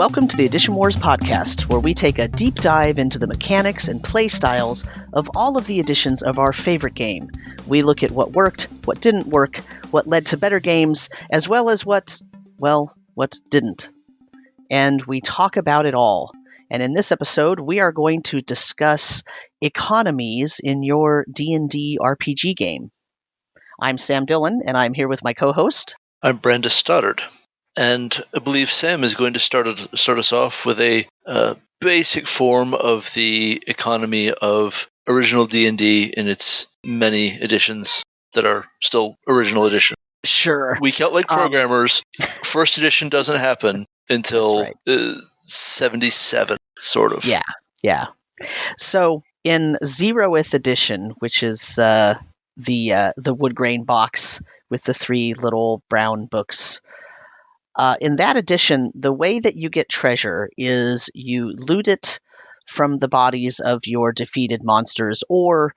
Welcome to the Edition Wars podcast, where we take a deep dive into the mechanics and play styles of all of the editions of our favorite game. We look at what worked, what didn't work, what led to better games, as well as what didn't. And we talk about it all. And in this episode, we are going to discuss economies in your D&D RPG game. I'm Sam Dillon, and I'm here with my co-host. I'm Brenda Stoddard. And I believe Sam is going to start us off with a basic form of the economy of original D&D in its many editions that are still original edition. Sure. We count like programmers. First edition doesn't happen until right. 77, sort of. Yeah. So in 0th edition, which is the wood grain box with the 3 little brown books, in that edition, the way that you get treasure is you loot it from the bodies of your defeated monsters, or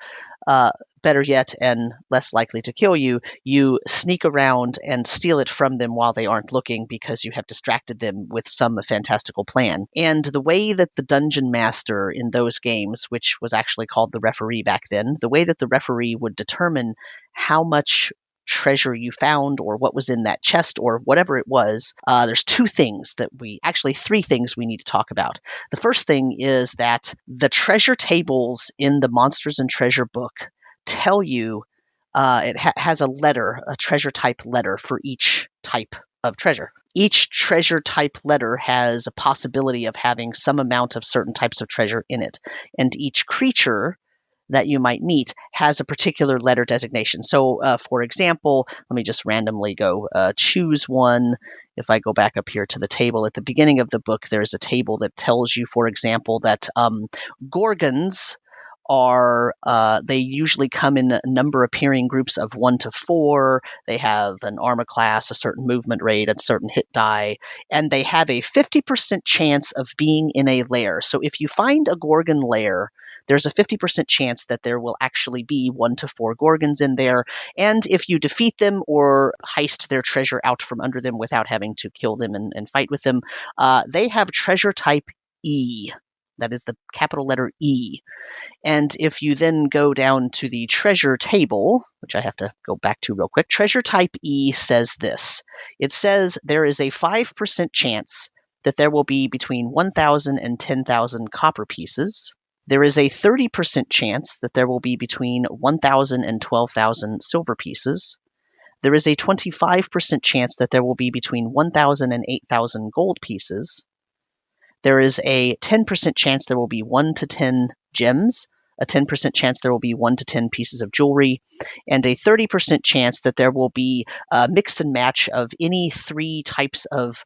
better yet, and less likely to kill you, you sneak around and steal it from them while they aren't looking because you have distracted them with some fantastical plan. And the way that the dungeon master in those games, which was actually called the referee back then, the way that the referee would determine how much treasure you found or what was in that chest or whatever it was, there's 3 things we need to talk about. The first thing is that the treasure tables in the Monsters and Treasure book tell you it has a treasure type letter for each type of treasure. Each treasure type letter has a possibility of having some amount of certain types of treasure in it, and each creature that you might meet has a particular letter designation. So, for example, let me just randomly go choose one. If I go back up here to the table at the beginning of the book, there's a table that tells you, for example, that Gorgons are, they usually come in number appearing groups of 1 to 4. They have an armor class, a certain movement rate, a certain hit die, and they have a 50% chance of being in a lair. So if you find a Gorgon lair, there's a 50% chance that there will actually be 1 to 4 Gorgons in there. And if you defeat them or heist their treasure out from under them without having to kill them and fight with them, they have treasure type E. That is the capital letter E. And if you then go down to the treasure table, which I have to go back to real quick, treasure type E says this. It says there is a 5% chance that there will be between 1,000 and 10,000 copper pieces. There is a 30% chance that there will be between 1,000 and 12,000 silver pieces. There is a 25% chance that there will be between 1,000 and 8,000 gold pieces. There is a 10% chance there will be 1 to 10 gems, a 10% chance there will be 1 to 10 pieces of jewelry, and a 30% chance that there will be a mix and match of any 3 types of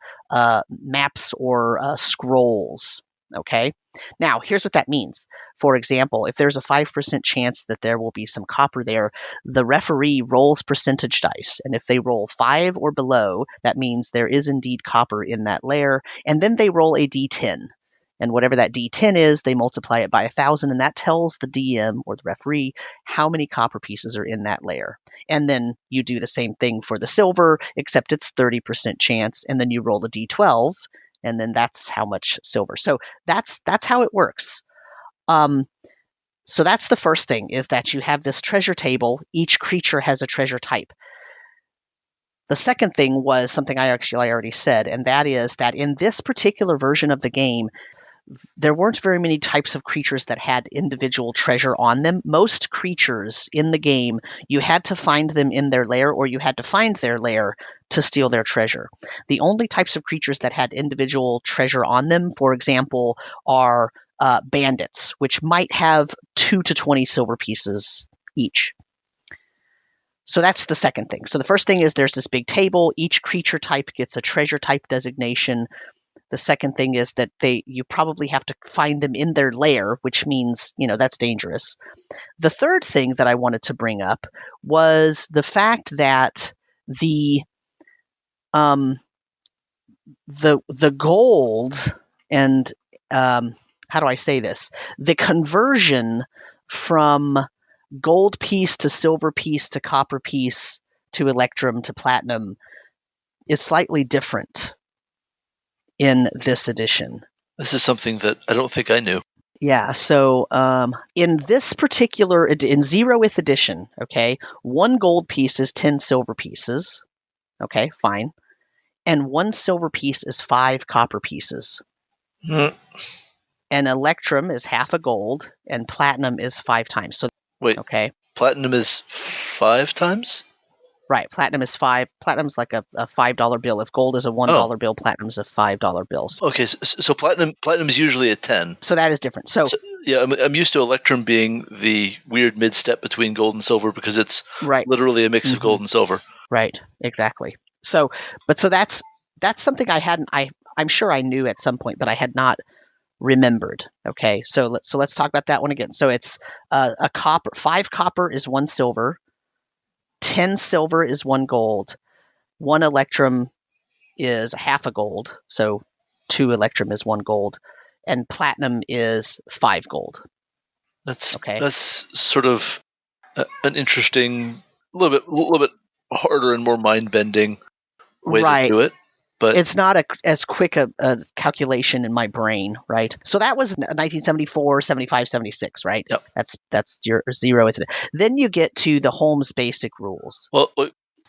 maps or scrolls. Okay? Now, here's what that means. For example, if there's a 5% chance that there will be some copper there, the referee rolls percentage dice. And if they roll 5 or below, that means there is indeed copper in that layer. And then they roll a d10. And whatever that d10 is, they multiply it by 1,000, and that tells the DM or the referee how many copper pieces are in that layer. And then you do the same thing for the silver, except it's 30% chance, and then you roll a d12, and then that's how much silver. So that's how it works. So that's the first thing, is that you have this treasure table. Each creature has a treasure type. The second thing was something I already said, and that is that in this particular version of the game, there weren't very many types of creatures that had individual treasure on them. Most creatures in the game, you had to find them in their lair, or you had to find their lair to steal their treasure. The only types of creatures that had individual treasure on them, for example, are bandits, which might have 2 to 20 silver pieces each. So that's the second thing. So the first thing is there's this big table. Each creature type gets a treasure type designation. The second thing is that you probably have to find them in their lair, which means, that's dangerous. The third thing that I wanted to bring up was the fact that the gold and how do I say this? The conversion from gold piece to silver piece to copper piece to electrum to platinum is slightly different in this edition. This is something that I don't think I knew. Yeah, so in this particular, in 0th edition, okay, 1 gold piece is 10 silver pieces. Okay, fine. And 1 silver piece is 5 copper pieces. Mm. And electrum is half a gold, and platinum is 5 times. So Wait, okay, platinum is 5 times? right, platinum is 5. Platinum's like a $5 bill. If gold is a $1 bill, platinum's a $5 bill. Okay, so platinum is usually a 10. So that is different. So yeah, I'm used to electrum being the weird mid-step between gold and silver because it's right, literally a mix of gold and silver. right, exactly. So that's something I hadn't. I'm sure I knew at some point, but I had not remembered. Okay, so let's talk about that one again. So it's a copper. 5 copper is 1 silver. 10 silver is 1 gold. 1 electrum is half a gold. So 2 electrum is 1 gold, and platinum is 5 gold. That's okay. That's sort of an interesting, little bit harder and more mind-bending way to do it. But it's not as quick a calculation in my brain, right? So that was 1974, 75, 76, right? Yep. That's your 0th. Then you get to the Holmes Basic rules. Well,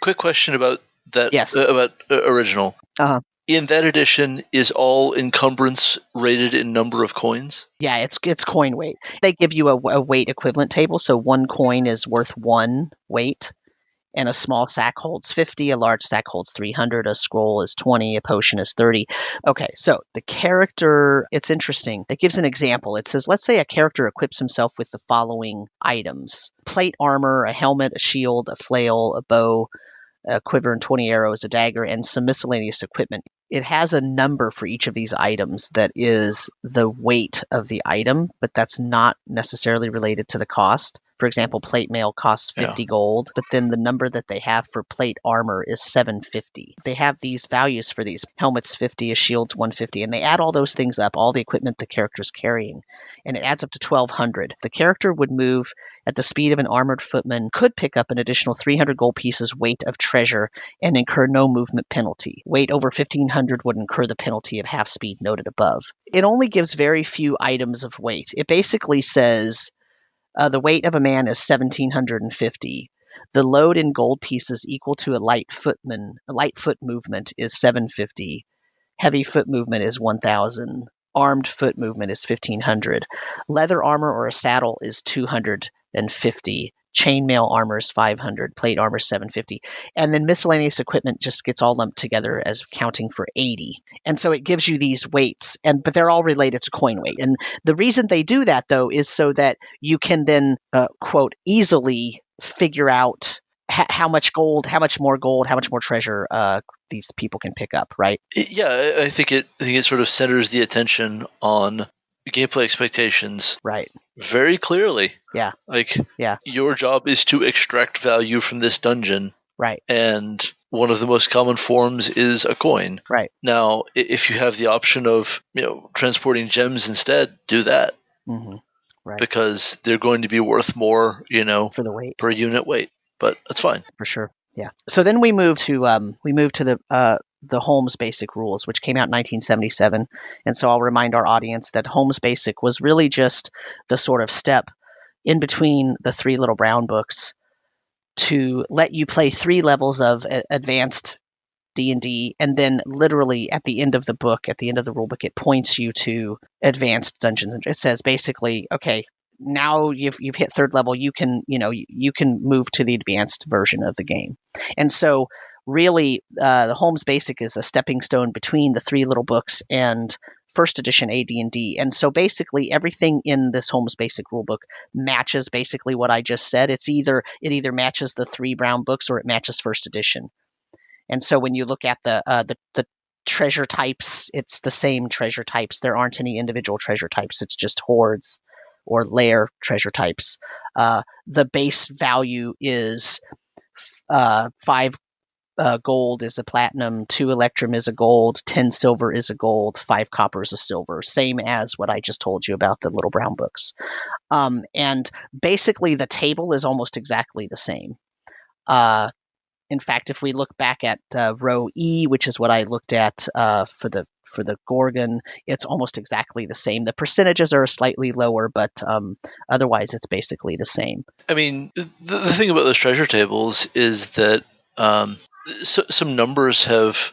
quick question about that. Yes. About original. Uh-huh. In that edition, is all encumbrance rated in number of coins? Yeah, it's coin weight. They give you a weight equivalent table, so 1 coin is worth 1 weight. And a small sack holds 50, a large sack holds 300, a scroll is 20, a potion is 30. Okay, so the character, it's interesting. It gives an example. It says, let's say a character equips himself with the following items: plate armor, a helmet, a shield, a flail, a bow, a quiver and 20 arrows, a dagger, and some miscellaneous equipment. It has a number for each of these items that is the weight of the item, but that's not necessarily related to the cost. For example, plate mail costs 50 gold, but then the number that they have for plate armor is 750. They have these values for these. Helmets 50, a shield's 150, and they add all those things up, all the equipment the character's carrying, and it adds up to 1200. The character would move at the speed of an armored footman, could pick up an additional 300 gold pieces weight of treasure, and incur no movement penalty. Weight over 1500 would incur the penalty of half speed noted above. It only gives very few items of weight. It basically says the weight of a man is 1750. The load in gold pieces equal to a light foot movement is 750. Heavy foot movement is 1000. Armed foot movement is 1500. Leather armor or a saddle is 250. Chainmail armor is 500. Plate armor is 750. And then miscellaneous equipment just gets all lumped together as counting for 80. And so it gives you these weights, but they're all related to coin weight. And the reason they do that, though, is so that you can then, quote, easily figure out how much more treasure these people can pick up, right? Yeah, I think it sort of centers the attention on gameplay expectations, right, very clearly. Yeah. Your job is to extract value from this dungeon, right? And one of the most common forms is a coin, right? Now, if you have the option of transporting gems instead, do that, right? Because they're going to be worth more, for the weight, per unit weight. But that's fine for sure. Yeah. So then we move to the Holmes Basic rules, which came out in 1977. And so I'll remind our audience that Holmes Basic was really just the sort of step in between the 3 little brown books to let you play 3 levels of advanced D&D, and then literally at the end of the book, at the end of the rule book, it points you to advanced Dungeons. It says basically, okay, now you've hit 3rd level, you can move to the advanced version of the game. And so really, the Holmes Basic is a stepping stone between the 3 little books and 1st edition AD&D. And so basically everything in this Holmes Basic rulebook matches basically what I just said. It either matches the 3 brown books or it matches 1st edition. And so when you look at the treasure types, it's the same treasure types. There aren't any individual treasure types. It's just hordes or lair treasure types. The base value is 5 gold is a platinum, 2 electrum is a gold, 10 silver is a gold, 5 copper is a silver, same as what I just told you about the little brown books. And basically the table is almost exactly the same. In fact, if we look back at row E, which is what I looked at for the For the Gorgon, it's almost exactly the same. The percentages are slightly lower, but otherwise it's basically the same. I mean, the thing about those treasure tables is that some numbers have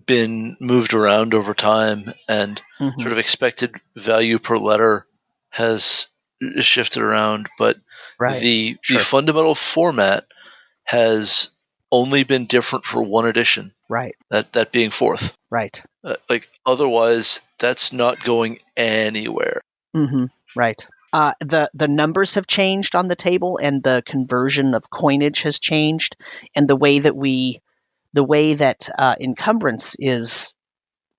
been moved around over time, and sort of expected value per letter has shifted around, but the fundamental format has only been different for one edition. Right. That being fourth. Right. Otherwise, that's not going anywhere. Right. The numbers have changed on the table, and the conversion of coinage has changed, and the way that encumbrance is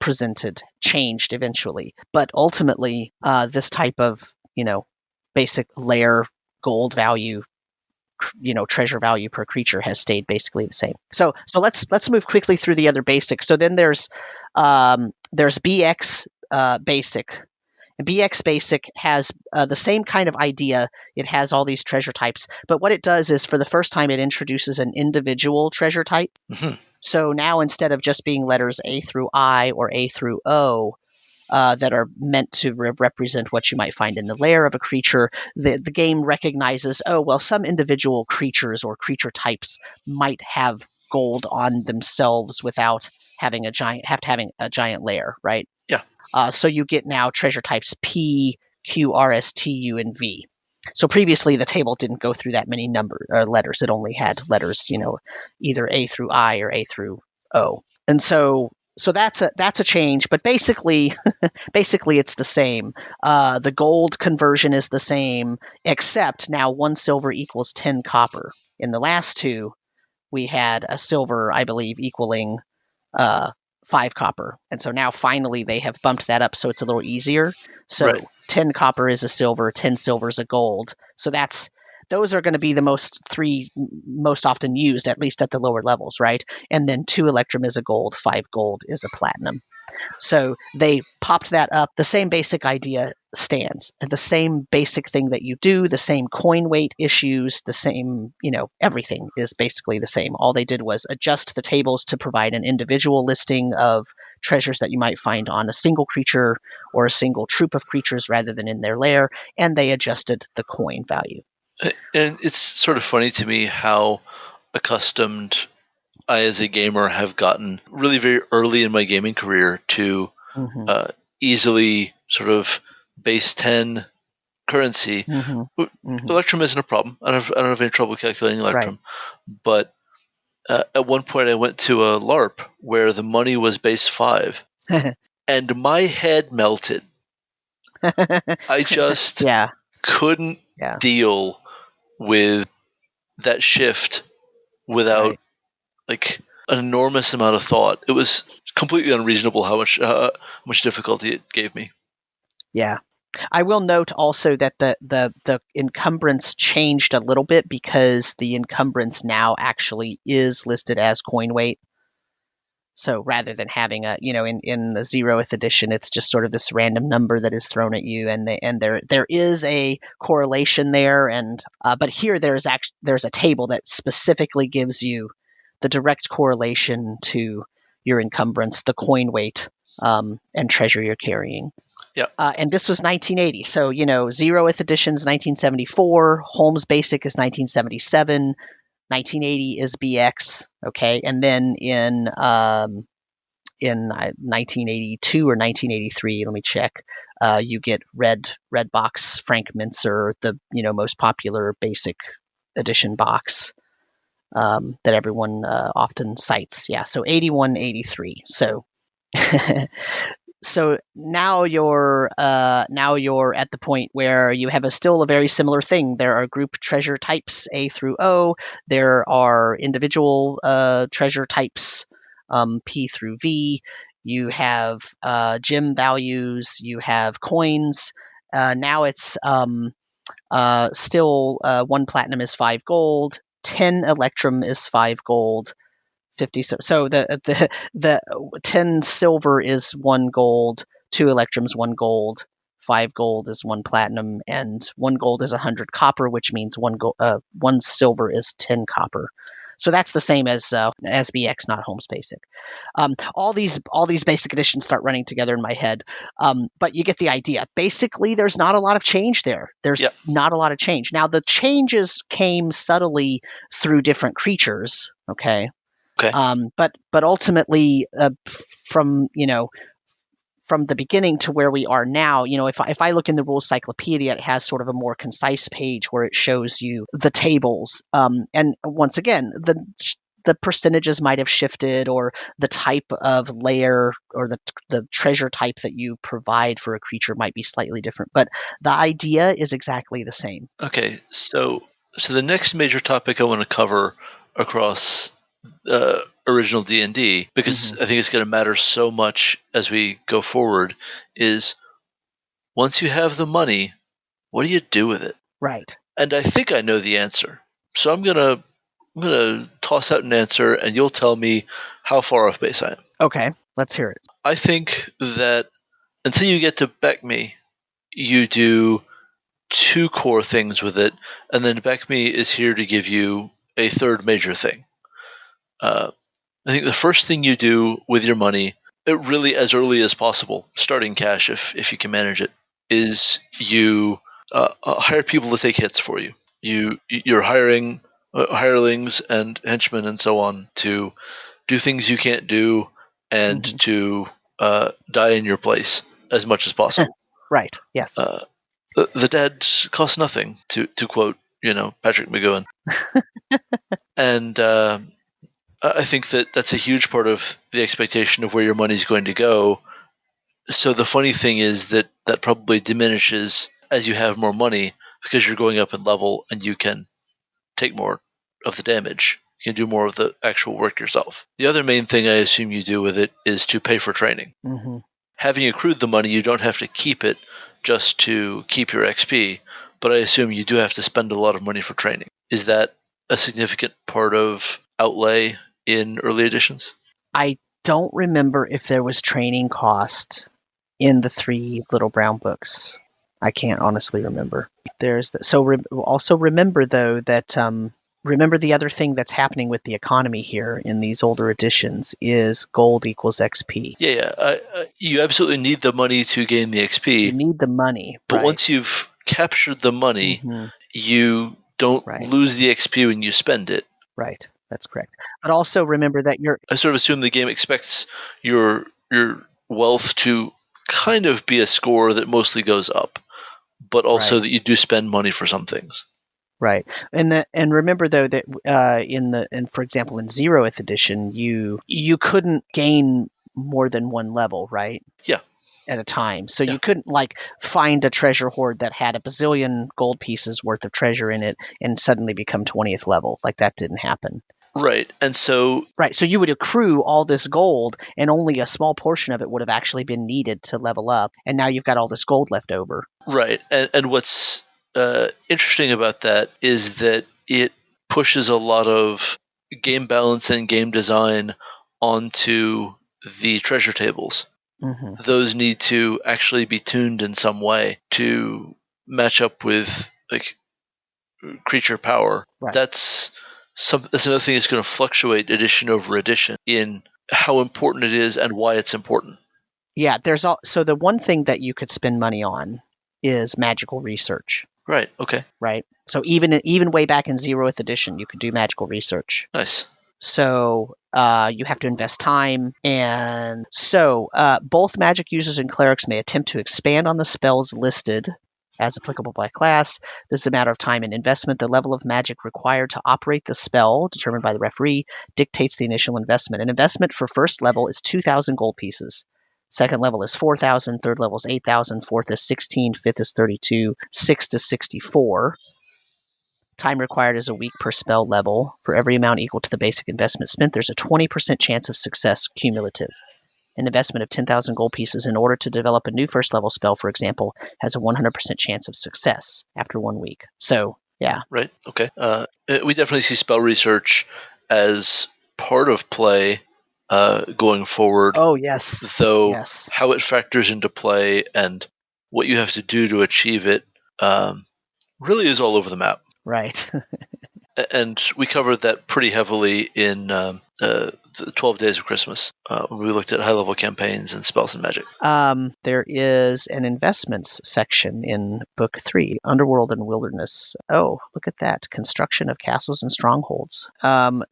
presented changed eventually. But ultimately, this type of basic layer gold value, treasure value per creature has stayed basically the same. So let's move quickly through the other basics. So then there's BX Basic. And BX Basic has the same kind of idea. It has all these treasure types, but what it does is, for the first time, it introduces an individual treasure type. So now, instead of just being letters A through I or A through O that are meant to represent what you might find in the lair of a creature, the game recognizes, some individual creatures or creature types might have gold on themselves without having a giant lair, right? Yeah. So you get now treasure types P, Q, R, S, T, U, and V. So previously the table didn't go through that many letters. It only had letters, either A through I or A through O. And so that's a change, but basically it's the same. The gold conversion is the same, except now 1 silver equals 10 copper. In the last two, we had a silver, I believe, equaling 5 copper. And so now finally they have bumped that up so it's a little easier. So 10 copper is a silver, 10 silver is a gold. So those are going to be the three most often used, at least at the lower levels, right? And then 2 electrum is a gold, 5 gold is a platinum. So they popped that up. The same basic idea stands. The same basic thing that you do, the same coin weight issues, the same, everything is basically the same. All they did was adjust the tables to provide an individual listing of treasures that you might find on a single creature or a single troop of creatures rather than in their lair, and they adjusted the coin value. And it's sort of funny to me how accustomed I, as a gamer, have gotten really very early in my gaming career to easily sort of base 10 currency. Electrum isn't a problem. I don't have any trouble calculating Electrum. Right. But at one point I went to a LARP where the money was base 5 and my head melted. I just couldn't deal with that shift without an enormous amount of thought. It was completely unreasonable how much difficulty it gave me. Yeah. I will note also that the encumbrance changed a little bit because the encumbrance now actually is listed as coin weight. So rather than having in the 0th edition, it's just sort of this random number that is thrown at you, and there is a correlation there, but here there's a table that specifically gives you the direct correlation to your encumbrance, the coin weight, and treasure you're carrying. Yeah. And this was 1980. So, 0th edition is 1974. Holmes Basic is 1977. 1980 is BX. Okay. And then in 1982 or 1983, let me check, you get Red Box Frank Mincer, the, most popular Basic edition box that everyone often cites. Yeah. So 81, 83. So So now you're at the point where you have still a very similar thing. There are group treasure types A through O. There are individual treasure types P through V. You have gem values. You have coins. Now it's still 1 platinum is 5 gold. 10 electrum is 5 gold. 50. So the 10 silver is 1 gold, 2 electrums 1 gold, 5 gold is 1 platinum, and 1 gold is 100 copper, which means 1 silver is 10 copper. So that's the same as BX, not Holmes Basic. All these basic editions start running together in my head, but you get the idea. Basically, there's not a lot of change there. There's not a lot of change. Now, the changes came subtly through different creatures. Okay. But ultimately, from the beginning to where we are now, if I look in the rules cyclopedia, it has sort of a more concise page where it shows you the tables. And once again, the percentages might have shifted, or the type of layer or the treasure type that you provide for a creature might be slightly different. But the idea is exactly the same. Okay, so the next major topic I want to cover across original D&D, because I think it's going to matter so much as we go forward, is once you have the money, what do you do with it? Right. And I think I know the answer. So I'm gonna toss out an answer, and you'll tell me how far off base I am. Okay, let's hear it. I think that until you get to BECMI, you do two core things with it, and then BECMI is here to give you a third major thing. I think the first thing you do with your money, it really as early as possible, starting cash if you can manage it, is you hire people to take hits for you. You're hiring hirelings and henchmen and so on to do things you can't do and to die in your place as much as possible. Right. Yes. The dead cost nothing, to quote Patrick McGowan. And I think that's a huge part of the expectation of where your money's going to go. So the funny thing is that probably diminishes as you have more money, because you're going up in level and you can take more of the damage. You can do more of the actual work yourself. The other main thing I assume you do with it is to pay for training. Having accrued the money, you don't have to keep it just to keep your XP, but I assume you do have to spend a lot of money for training. Is that a significant part of outlay in early editions? I don't remember if there was training cost in the 3 little brown books. I can't honestly remember. Also remember though that remember the other thing that's happening with the economy here in these older editions is gold equals XP. Yeah. You absolutely need the money to gain the XP. You need the money, but right. Once you've captured the money, you don't lose the XP when you spend it. Right. That's correct. But also remember that I sort of assume the game expects your wealth to kind of be a score that mostly goes up, but also that you do spend money for some things. Right. And remember though that for example in 0th edition you couldn't gain more than one level, right? Yeah. At a time. So you couldn't find a treasure hoard that had a bazillion gold pieces worth of treasure in it and suddenly become 20th level. That didn't happen. Right. And so so you would accrue all this gold and only a small portion of it would have actually been needed to level up, and now you've got all this gold left over. Right. And what's interesting about that is that it pushes a lot of game balance and game design onto the treasure tables. Those need to actually be tuned in some way to match up with creature power. Right. That's another thing that's going to fluctuate edition over edition in how important it is and why it's important. Yeah, so the one thing that you could spend money on is magical research. Right. Okay. Right. So even way back in 0th edition, you could do magical research. Nice. So you have to invest time, and so both magic users and clerics may attempt to expand on the spells listed as applicable by class. This is a matter of time and investment. The level of magic required to operate the spell, determined by the referee, dictates the initial investment. An investment for first level is 2,000 gold pieces. Second level is 4,000. Third level is 8,000. Fourth is 16. Fifth is 32. Sixth is 64. Time required is a week per spell level. For every amount equal to the basic investment spent, there's a 20% chance of success cumulative. An investment of 10,000 gold pieces in order to develop a new first level spell, for example, has a 100% chance of success after 1 week. So, yeah. Right. Okay. We definitely see spell research as part of play going forward. Oh, yes. Though yes. How it factors into play and what you have to do to achieve it really is all over the map. Right. And we covered that pretty heavily in the 12 Days of Christmas when we looked at high-level campaigns and spells and magic. There is an investments section in Book 3, Underworld and Wilderness. Oh, look at that. Construction of castles and strongholds. Wow,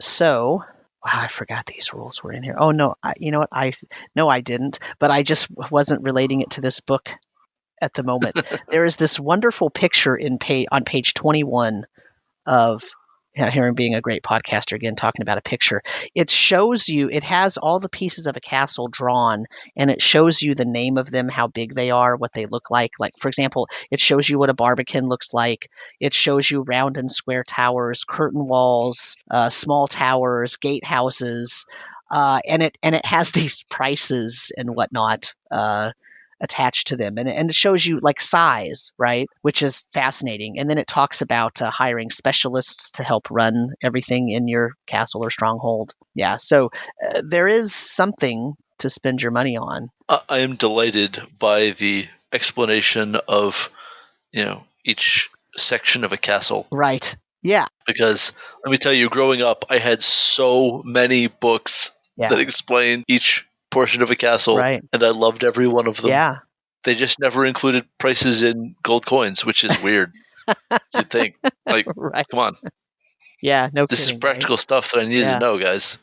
I forgot these rules were in here. Oh, no, you know what? I didn't, but I just wasn't relating it to this book at the moment. There is this wonderful picture on page 21 of here I'm being a great podcaster again, talking about a picture. It shows you, it has all the pieces of a castle drawn, and it shows you the name of them, how big they are, what they look like. Like, for example, it shows you what a barbican looks like. It shows you round and square towers, curtain walls, small towers, gatehouses, and it has these prices and whatnot attached to them, and it shows you like size, right, which is fascinating. And then it talks about hiring specialists to help run everything in your castle or stronghold. Yeah, so there is something to spend your money on. I am delighted by the explanation of each section of a castle. Right. Yeah. Because let me tell you, growing up, I had so many books Yeah. that explain each portion of a castle, Right. and I loved every one of them. Yeah. They just never included prices in gold coins, which is weird. You'd think, like, right. Come on. Yeah, no This kidding, is practical stuff that I need to know, guys.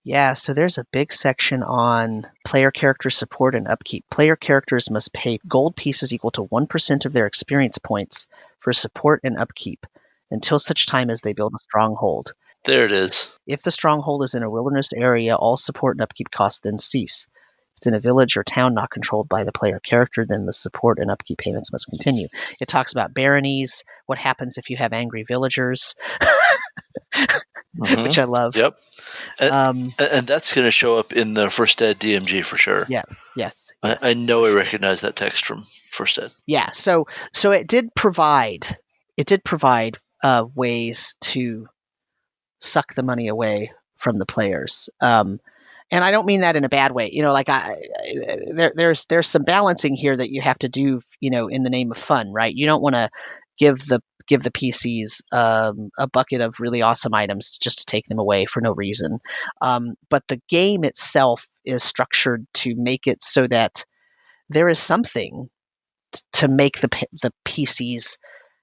Yeah, so there's a big section on player character support and upkeep. Player characters must pay gold pieces equal to 1% of their experience points for support and upkeep until such time as they build a stronghold. There it is. If the stronghold is in a wilderness area, all support and upkeep costs then cease. If it's in a village or town not controlled by the player character, then the support and upkeep payments must continue. It talks about baronies, what happens if you have angry villagers, which I love. Yep. And that's going to show up in the First Ed DMG for sure. Yeah. Yes. I know I recognize that text from First Ed. Yeah. So it did provide ways to suck the money away from the players. And I don't mean that in a bad way. Like there's some balancing here that you have to do, in the name of fun, right? You don't want to give the PCs a bucket of really awesome items just to take them away for no reason. But the game itself is structured to make it so that there is something to make the PCs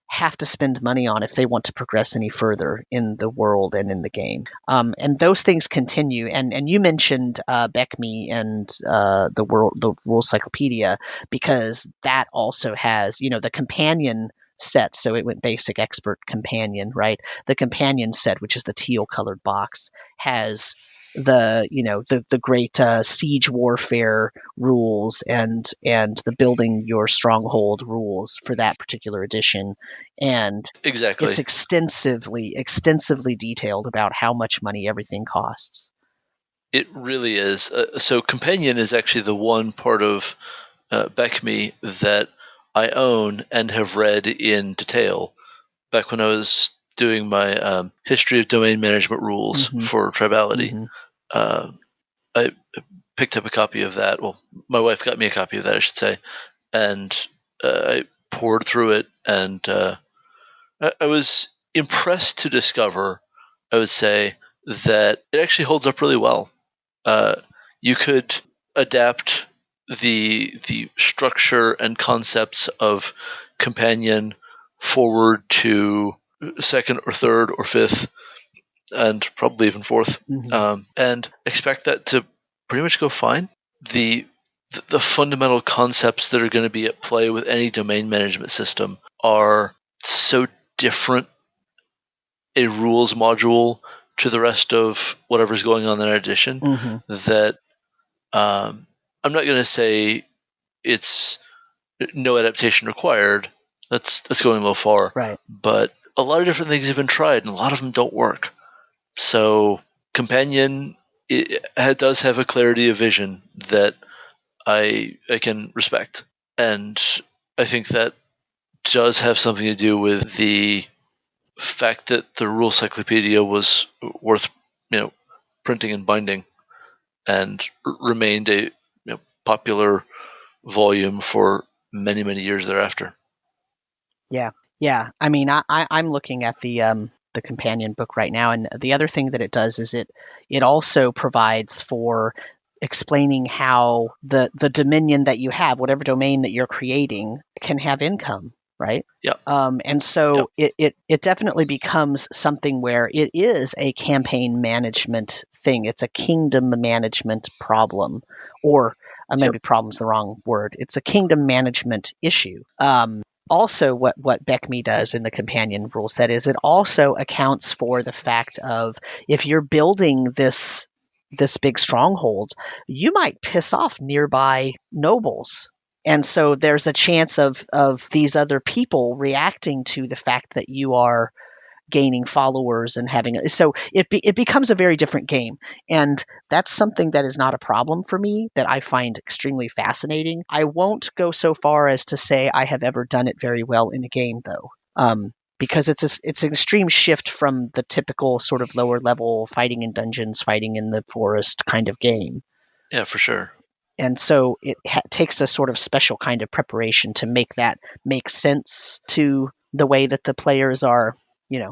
have to spend money on if they want to progress any further in the world and in the game. And those things continue. And you mentioned BECMI and the Rule Cyclopedia, because that also has, the companion set. So it went basic, expert, companion, right? The companion set, which is the teal colored box, has the great siege warfare rules and the building your stronghold rules for that particular edition, and exactly, it's extensively detailed about how much money everything costs. It really is. So companion is actually the one part of BECMI that I own and have read in detail back when I was doing my history of domain management rules for Tribality. I picked up a copy of that. Well, my wife got me a copy of that, I should say, and I poured through it, and I was impressed to discover, I would say, that it actually holds up really well. You could adapt the structure and concepts of companion forward to second or third or fifth, and probably even fourth, and expect that to pretty much go fine. The fundamental concepts that are going to be at play with any domain management system are so different a rules module to the rest of whatever's going on in that edition that I'm not going to say it's no adaptation required. That's going a little far. Right. But a lot of different things have been tried, and a lot of them don't work. So companion, it does have a clarity of vision that I can respect, and I think that does have something to do with the fact that the Rule Cyclopedia was worth printing and binding, and remained a popular volume for many years thereafter. Yeah. I mean, I'm looking at the the companion book right now. And the other thing that it does is it also provides for explaining how the dominion that you have, whatever domain that you're creating, can have income, right? Yeah. And so it definitely becomes something where it is a campaign management thing. It's a kingdom management problem, or maybe problem's the wrong word. It's a kingdom management issue. Also, what BECMI does in the companion rule set is it also accounts for the fact of, if you're building this big stronghold, you might piss off nearby nobles. And so there's a chance of these other people reacting to the fact that you are gaining followers and having so it becomes a very different game. And that's something that is not a problem for me, that I find extremely fascinating. I won't go so far as to say I have ever done it very well in a game, though, because it's an extreme shift from the typical sort of lower level fighting in dungeons, fighting in the forest kind of game. Yeah, for sure. And so it takes a sort of special kind of preparation to make that make sense to the way that the players are, Yeah.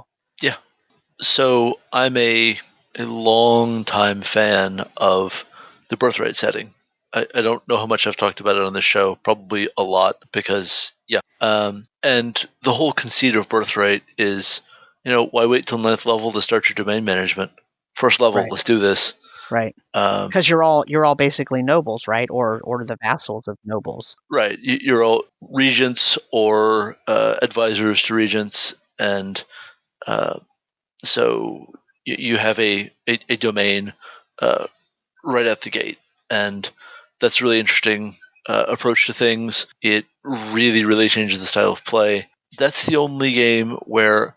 So I'm a long-time fan of the birthright setting. I don't know how much I've talked about it on this show, probably a lot, because, and the whole conceit of birthright is, why wait till 9th level to start your domain management? First level, Right. let's do this. Right. Because you're all basically nobles, right? Or the vassals of nobles. Right. You're all regents or advisors to regents, and so you have a domain right at the gate, and that's a really interesting approach to things. It really changes the style of play. That's the only game where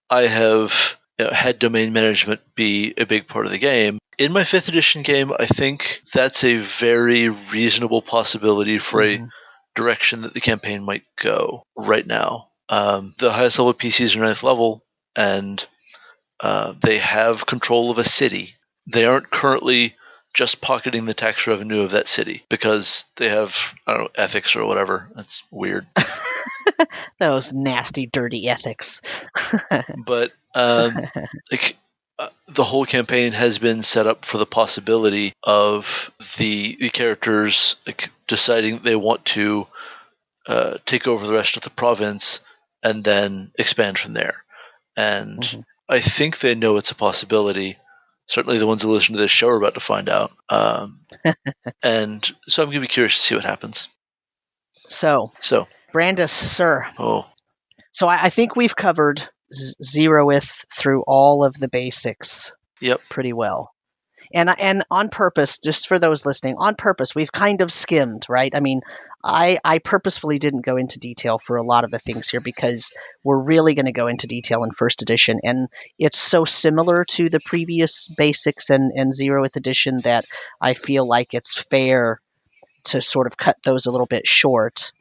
I have had domain management be a big part of the game. In my 5th edition game, I think that's a very reasonable possibility for a direction that the campaign might go right now. The highest level PCs are 9th level, and they have control of a city. They aren't currently just pocketing the tax revenue of that city because they have, I don't know, ethics or whatever. That's weird. Those nasty, dirty ethics. But the whole campaign has been set up for the possibility of the characters deciding they want to take over the rest of the province and then expand from there. And I think they know it's a possibility. Certainly the ones who listen to this show are about to find out. And so I'm going to be curious to see what happens. So Brandis, sir. Oh. So I think we've covered zeroth through all of the basics. Yep. Pretty well. And on purpose, just for those listening, on purpose, we've kind of skimmed, right? I mean, I purposefully didn't go into detail for a lot of the things here because we're really going to go into detail in 1st edition. And it's so similar to the previous basics and 0th edition that I feel like it's fair to sort of cut those a little bit short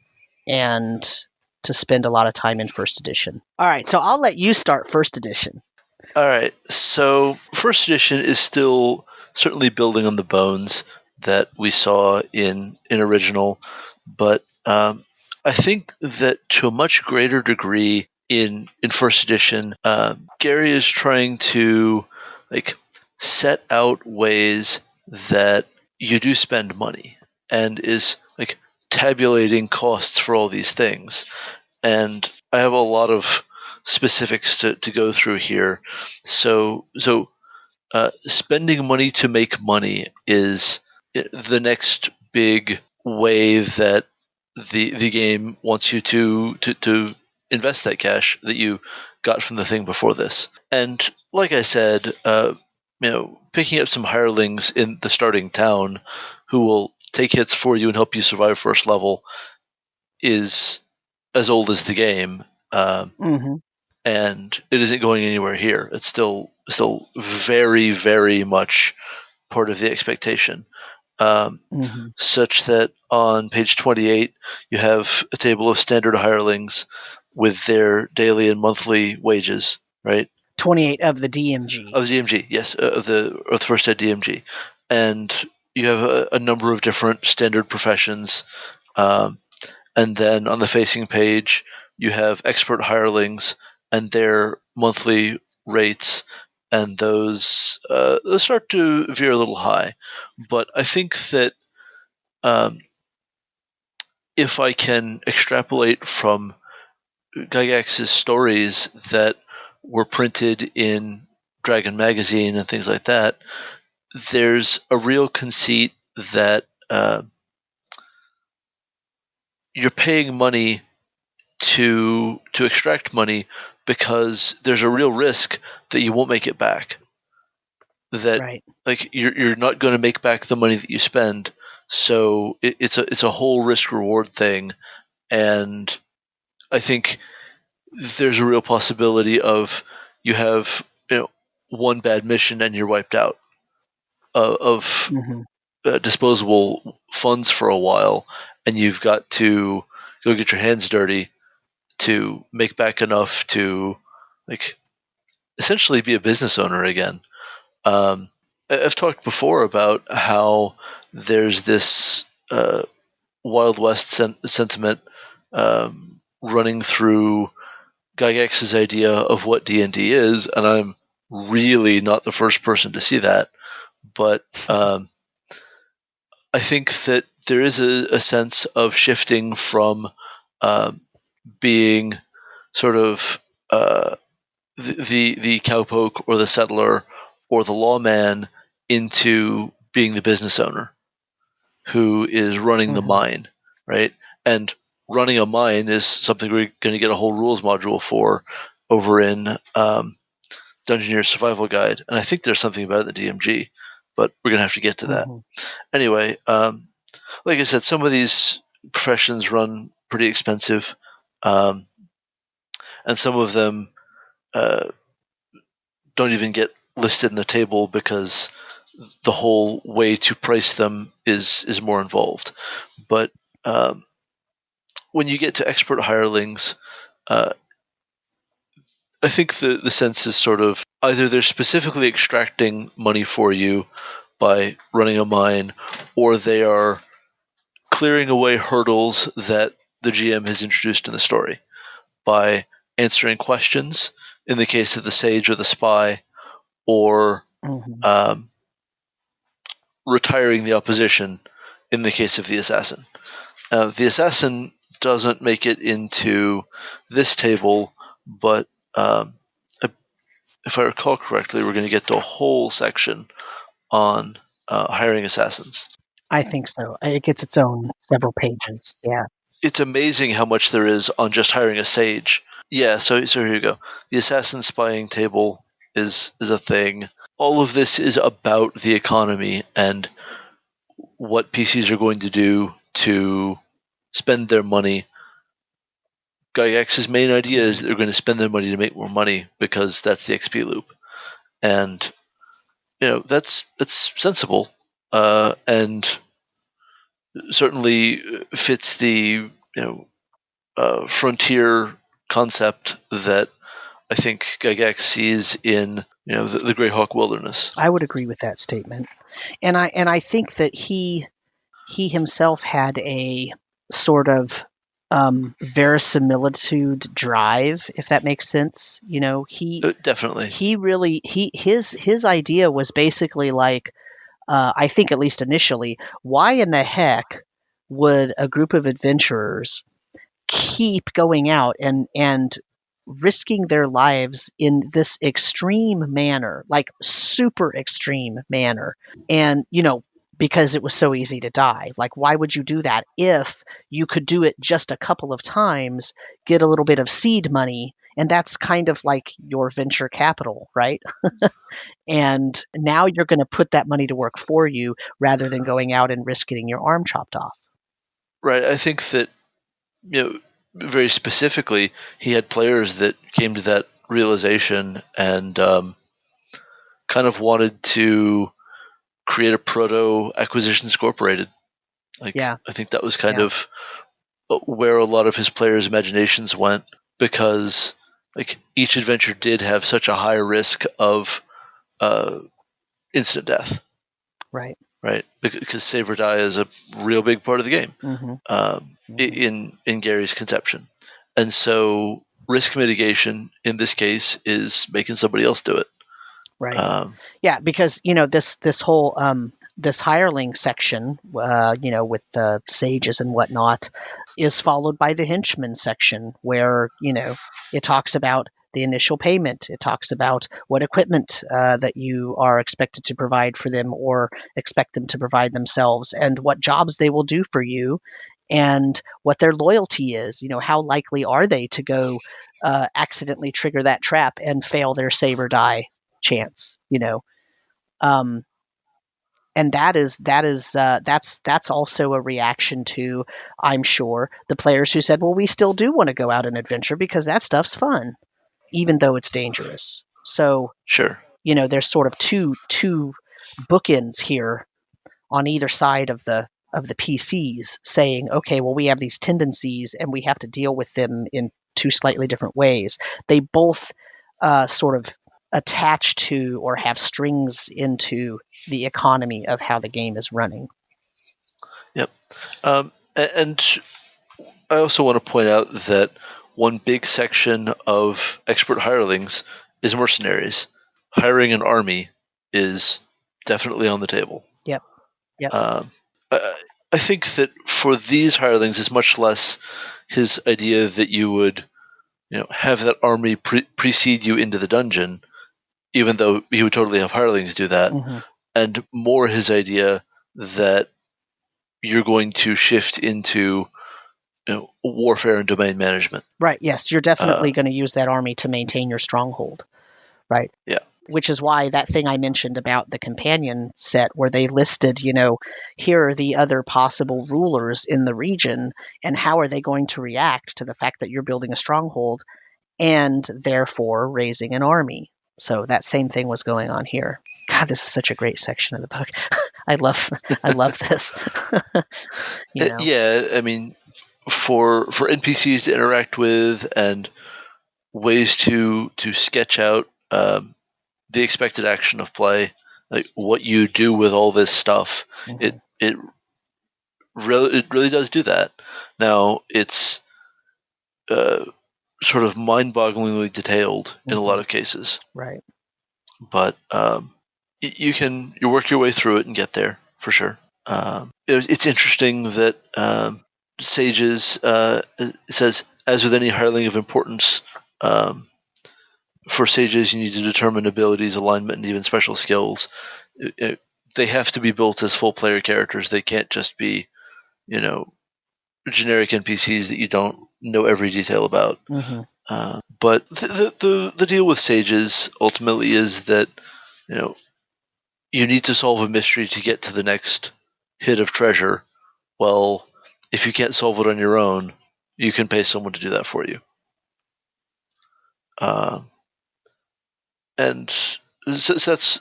and to spend a lot of time in 1st edition. All right, so I'll let you start 1st edition. All right, so 1st edition is still certainly building on the bones that we saw in original, but I think that to a much greater degree in 1st edition, Gary is trying to set out ways that you do spend money and is tabulating costs for all these things. And I have a lot of specifics to go through here. So spending money to make money is the next big way that the game wants you to invest that cash that you got from the thing before this. And like I said, picking up some hirelings in the starting town who will take hits for you and help you survive 1st level is as old as the game. And it isn't going anywhere here. It's still very, very much part of the expectation. Such that on page 28, you have a table of standard hirelings with their daily and monthly wages, right? 28 of the DMG. Of the DMG, yes, of the first ed DMG. And you have a number of different standard professions. And then on the facing page, you have expert hirelings and their monthly rates, and those start to veer a little high. But I think that if I can extrapolate from Gygax's stories that were printed in Dragon Magazine and things like that, there's a real conceit that you're paying money to extract money because there's a real risk that you won't make it back. That Right. like you're not going to make back the money that you spend, so it's a whole risk reward thing, and I think there's a real possibility of you have one bad mission and you're wiped out of Mhm. disposable funds for a while, and you've got to go get your hands dirty to make back enough to like essentially be a business owner again. I've talked before about how there's this Wild West sentiment running through Gygax's idea of what D&D is, and I'm really not the first person to see that. But I think that there is a sense of shifting from being sort of the cowpoke or the settler or the lawman into being the business owner who is running the Mhm. mine, right? And running a mine is something we're going to get a whole rules module for over in Dungeoneer's Survival Guide, and I think there's something about it in the DMG, but we're going to have to get to that. Mhm. Anyway, like I said, some of these professions run pretty expensive, and some of them don't even get listed in the table because the whole way to price them is more involved. But when you get to expert hirelings, I think the sense is sort of either they're specifically extracting money for you by running a mine, or they are clearing away hurdles that the GM has introduced in the story by answering questions in the case of the sage or the spy, or Mhm. retiring the opposition in the case of the assassin. The assassin doesn't make it into this table, but if I recall correctly, we're going to get to a whole section on hiring assassins. I think so. It gets its own several pages. Yeah. It's amazing how much there is on just hiring a sage. Yeah, so here you go. The assassin spying table is a thing. All of this is about the economy and what PCs are going to do to spend their money. Gygax's main idea is that they're going to spend their money to make more money because that's the XP loop, and that's sensible, and certainly fits the frontier concept that I think Gygax sees in the Greyhawk Wilderness. I would agree with that statement, and I think that he himself had a sort of verisimilitude drive, if that makes sense. Definitely. He really his idea was basically like, I think at least initially, why in the heck would a group of adventurers keep going out and risking their lives in this extreme manner, like super extreme manner, and because it was so easy to die. Like, why would you do that if you could do it just a couple of times, get a little bit of seed money, and that's kind of like your venture capital, right? And now you're going to put that money to work for you rather than going out and risk getting your arm chopped off. Right. I think that very specifically, he had players that came to that realization and kind of wanted to create a proto Acquisitions Incorporated. Yeah. I think that was kind of where a lot of his players' imaginations went, because each adventure did have such a high risk of instant death. Right. Right, because save or die is a real big part of the game. Mm-hmm. In Gary's conception, and so risk mitigation in this case is making somebody else do it. Right. Yeah, because this whole this hireling section, with the sages and whatnot, is followed by the henchmen section, where it talks about the initial payment. It talks about what equipment that you are expected to provide for them or expect them to provide themselves, and what jobs they will do for you, and what their loyalty is. How likely are they to go accidentally trigger that trap and fail their save or die chance, and that's also a reaction to, I'm sure, the players who said, well, we still do want to go out and adventure because that stuff's fun, even though it's dangerous. So Sure. There's sort of two bookends here on either side of the PCs saying, okay, well, we have these tendencies and we have to deal with them in two slightly different ways. They both sort of attach to or have strings into the economy of how the game is running. Yep. And I also want to point out that one big section of expert hirelings is mercenaries. Hiring an army is definitely on the table. Yep. I think that for these hirelings, it's much less his idea that you would, have that army precede you into the dungeon, even though he would totally have hirelings do that, and more his idea that you're going to shift into warfare and domain management. Right. Yes, you're definitely going to use that army to maintain your stronghold. Right. Yeah. Which is why that thing I mentioned about the companion set, where they listed, here are the other possible rulers in the region, and how are they going to react to the fact that you're building a stronghold and therefore raising an army. So that same thing was going on here. God, this is such a great section of the book. I love this. Yeah, I mean, for NPCs to interact with and ways to sketch out the expected action of play, like what you do with all this stuff, it really does do that. Now it's sort of mind-bogglingly detailed in a lot of cases, right? But you work your way through it and get there for sure. It's interesting that Sages says, as with any hireling of importance, for Sages you need to determine abilities, alignment, and even special skills. They have to be built as full player characters. They can't just be, generic NPCs that you don't know every detail about. But the deal with Sages ultimately is that you need to solve a mystery to get to the next hit of treasure. Well, if you can't solve it on your own, you can pay someone to do that for you. And so that's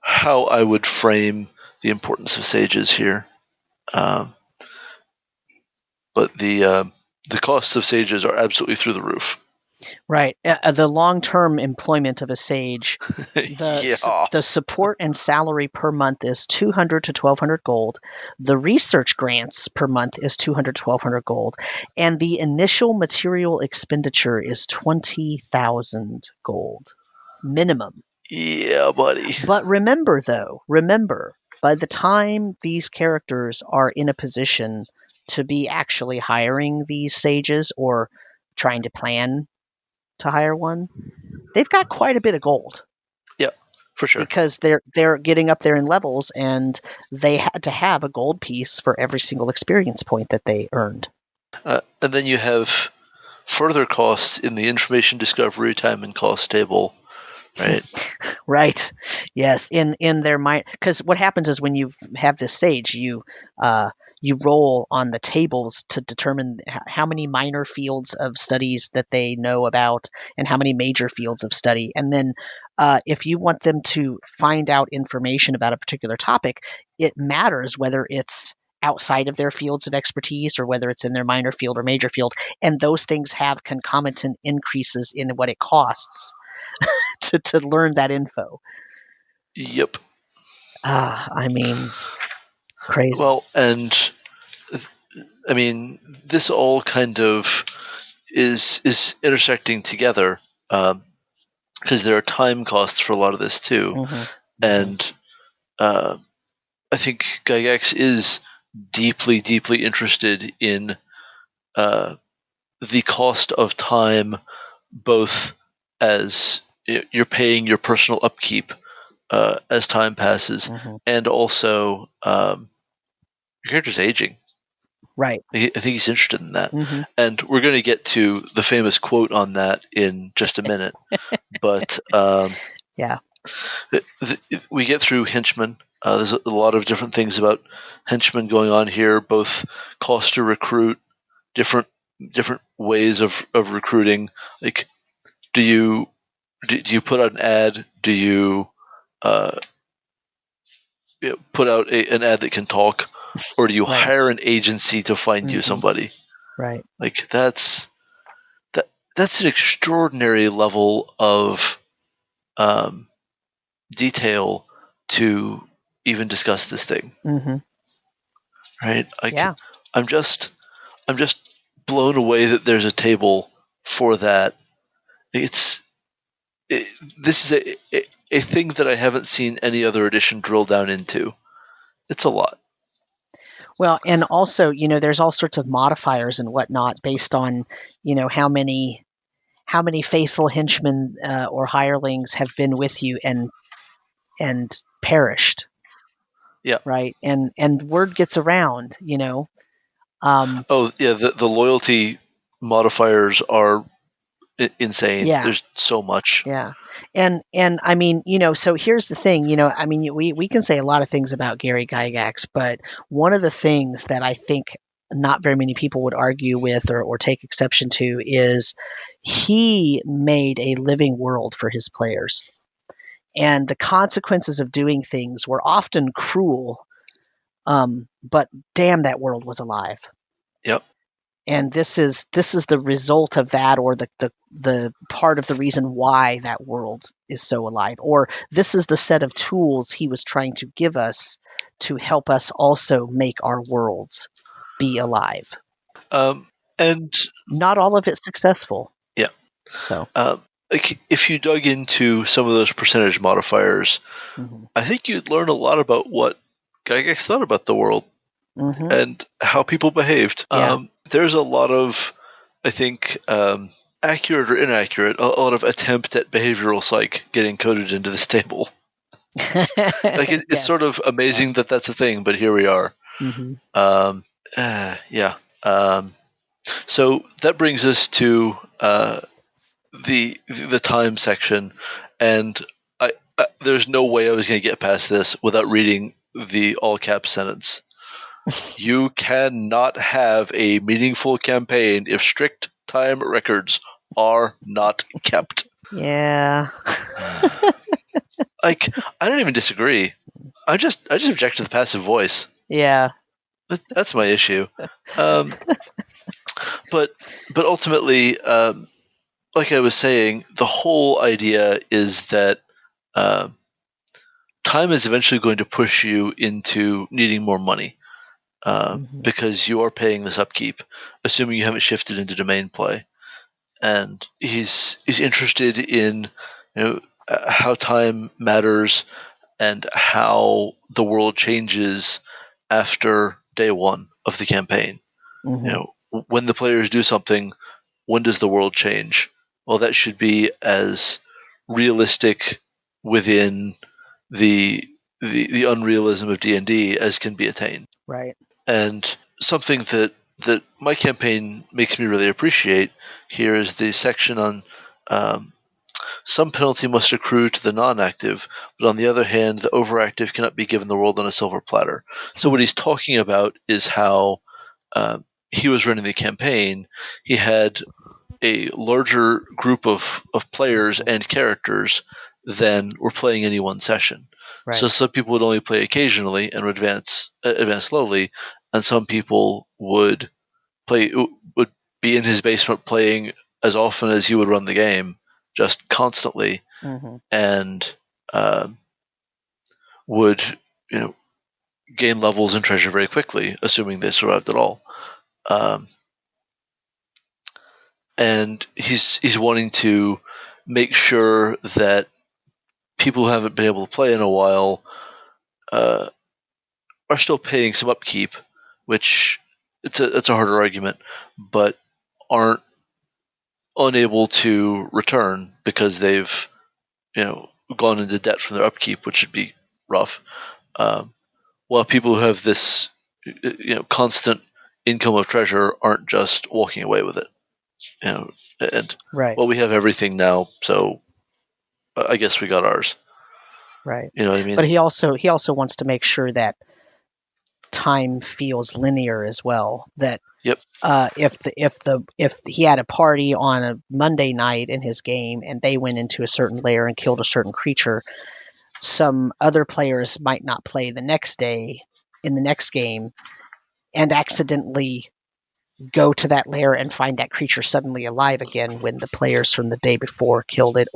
how I would frame the importance of Sages here. But the costs of Sages are absolutely through the roof. Right. The long-term employment of a sage, the support and salary per month is 200 to 1,200 gold. The research grants per month is 200 to 1,200 gold. And the initial material expenditure is 20,000 gold. Minimum. Yeah, buddy. But remember, by the time these characters are in a position to be actually hiring these sages or trying to plan to hire one, they've got quite a bit of gold. Yeah, for sure. Because they're getting up there in levels, and they had to have a gold piece for every single experience point that they earned. And then you have further costs in the information discovery time and cost table, right? Right. Yes. In their mind, because what happens is when you have this sage, you roll on the tables to determine how many minor fields of studies that they know about and how many major fields of study. And then if you want them to find out information about a particular topic, it matters whether it's outside of their fields of expertise or whether it's in their minor field or major field. And those things have concomitant increases in what it costs to learn that info. Yep. I mean, crazy. Well, and I mean, this all kind of is intersecting together, because there are time costs for a lot of this too. Mm-hmm. And I think Gygax is deeply, deeply interested in the cost of time, both as you're paying your personal upkeep as time passes, and also your character's aging. Right. I think he's interested in that. And we're going to get to the famous quote on that in just a minute. But yeah, we get through Henchmen. There's a lot of different things about Henchmen going on here, both cost to recruit, different ways of recruiting. Like, do you put out an ad? Do you put out an ad that can talk, or do you hire an agency to find you somebody? Right. Like, that's an extraordinary level of detail to even discuss this thing. Right? I'm just blown away that there's a table for that. This is a thing that I haven't seen any other edition drill down into. It's a lot. Well, and also, there's all sorts of modifiers and whatnot based on, how many faithful henchmen or hirelings have been with you and perished. Yeah. Right. And word gets around, oh yeah, the loyalty modifiers are insane. Yeah. There's so much. Yeah. And I mean, so here's the thing, I mean, we can say a lot of things about Gary Gygax, but one of the things that I think not very many people would argue with or take exception to is he made a living world for his players. And the consequences of doing things were often cruel, but damn, that world was alive. Yep. And this is the result of that, or the part of the reason why that world is so alive, or this is the set of tools he was trying to give us to help us also make our worlds be alive. And not all of it's successful. Yeah. So like, if you dug into some of those percentage modifiers, I think you'd learn a lot about what Gygax thought about the world and how people behaved. Yeah. There's a lot of, I think, accurate or inaccurate, a lot of attempt at behavioral psych getting coded into this table. Like, it's sort of amazing that that's a thing, but here we are. Yeah. So that brings us to the time section, and I there's no way I was going to get past this without reading the all caps sentence. You cannot have a meaningful campaign if strict time records are not kept. Yeah. Like, I don't even disagree. I just object to the passive voice. Yeah. That's my issue. But ultimately, like I was saying, the whole idea is that time is eventually going to push you into needing more money, because you are paying this upkeep, assuming you haven't shifted into domain play. And he's interested in how time matters and how the world changes after day one of the campaign. When the players do something, when does the world change? Well, that should be as realistic within the unrealism of D&D as can be attained. Right. And something that my campaign makes me really appreciate here is the section on some penalty must accrue to the non-active, but on the other hand, the overactive cannot be given the world on a silver platter. So what he's talking about is how he was running the campaign. He had a larger group of players and characters than were playing any one session. Right. So some people would only play occasionally and would advance slowly, and some people would be in his basement playing as often as he would run the game, just constantly, and would gain levels and treasure very quickly, assuming they survived at all. and he's wanting to make sure that people who haven't been able to play in a while are still paying some upkeep, which it's a harder argument, but aren't unable to return because they've gone into debt from their upkeep, which should be rough. While people who have this constant income of treasure aren't just walking away with it. And Right. well, we have everything now, so I guess we got ours. Right. You know what I mean? But he also wants to make sure that time feels linear as well. That Yep. If he had a party on a Monday night in his game and they went into a certain lair and killed a certain creature, some other players might not play the next day in the next game and accidentally go to that lair and find that creature suddenly alive again when the players from the day before killed it,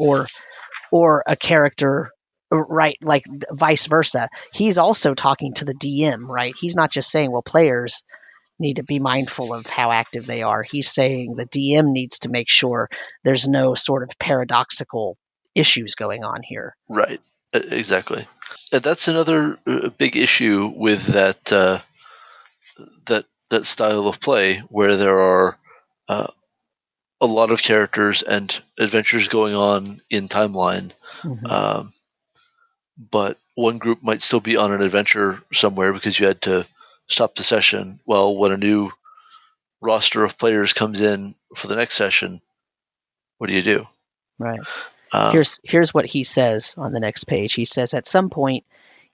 or a character, right, like vice versa. He's also talking to the DM, right? He's not just saying, well, players need to be mindful of how active they are. He's saying the DM needs to make sure there's no sort of paradoxical issues going on here. Right. Exactly. And that's another big issue with that style of play, where there are a lot of characters and adventures going on in timeline. Mm-hmm. But one group might still be on an adventure somewhere because you had to stop the session. Well, when a new roster of players comes in for the next session, what do you do? Right. Here's what he says on the next page. He says, at some point,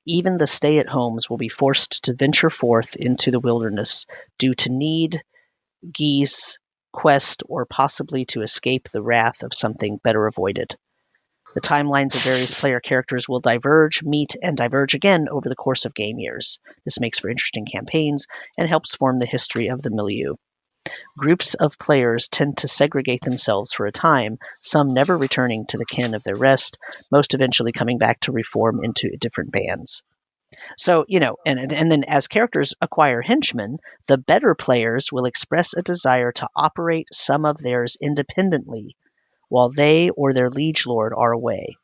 even the stay-at-homes will be forced to venture forth into the wilderness due to need, geese, quest, or possibly to escape the wrath of something better avoided. The timelines of various player characters will diverge, meet, and diverge again over the course of game years. This makes for interesting campaigns and helps form the history of the milieu. Groups of players tend to segregate themselves for a time, some never returning to the ken of their rest, most eventually coming back to reform into different bands. So, and then as characters acquire henchmen, the better players will express a desire to operate some of theirs independently while they or their liege lord are away.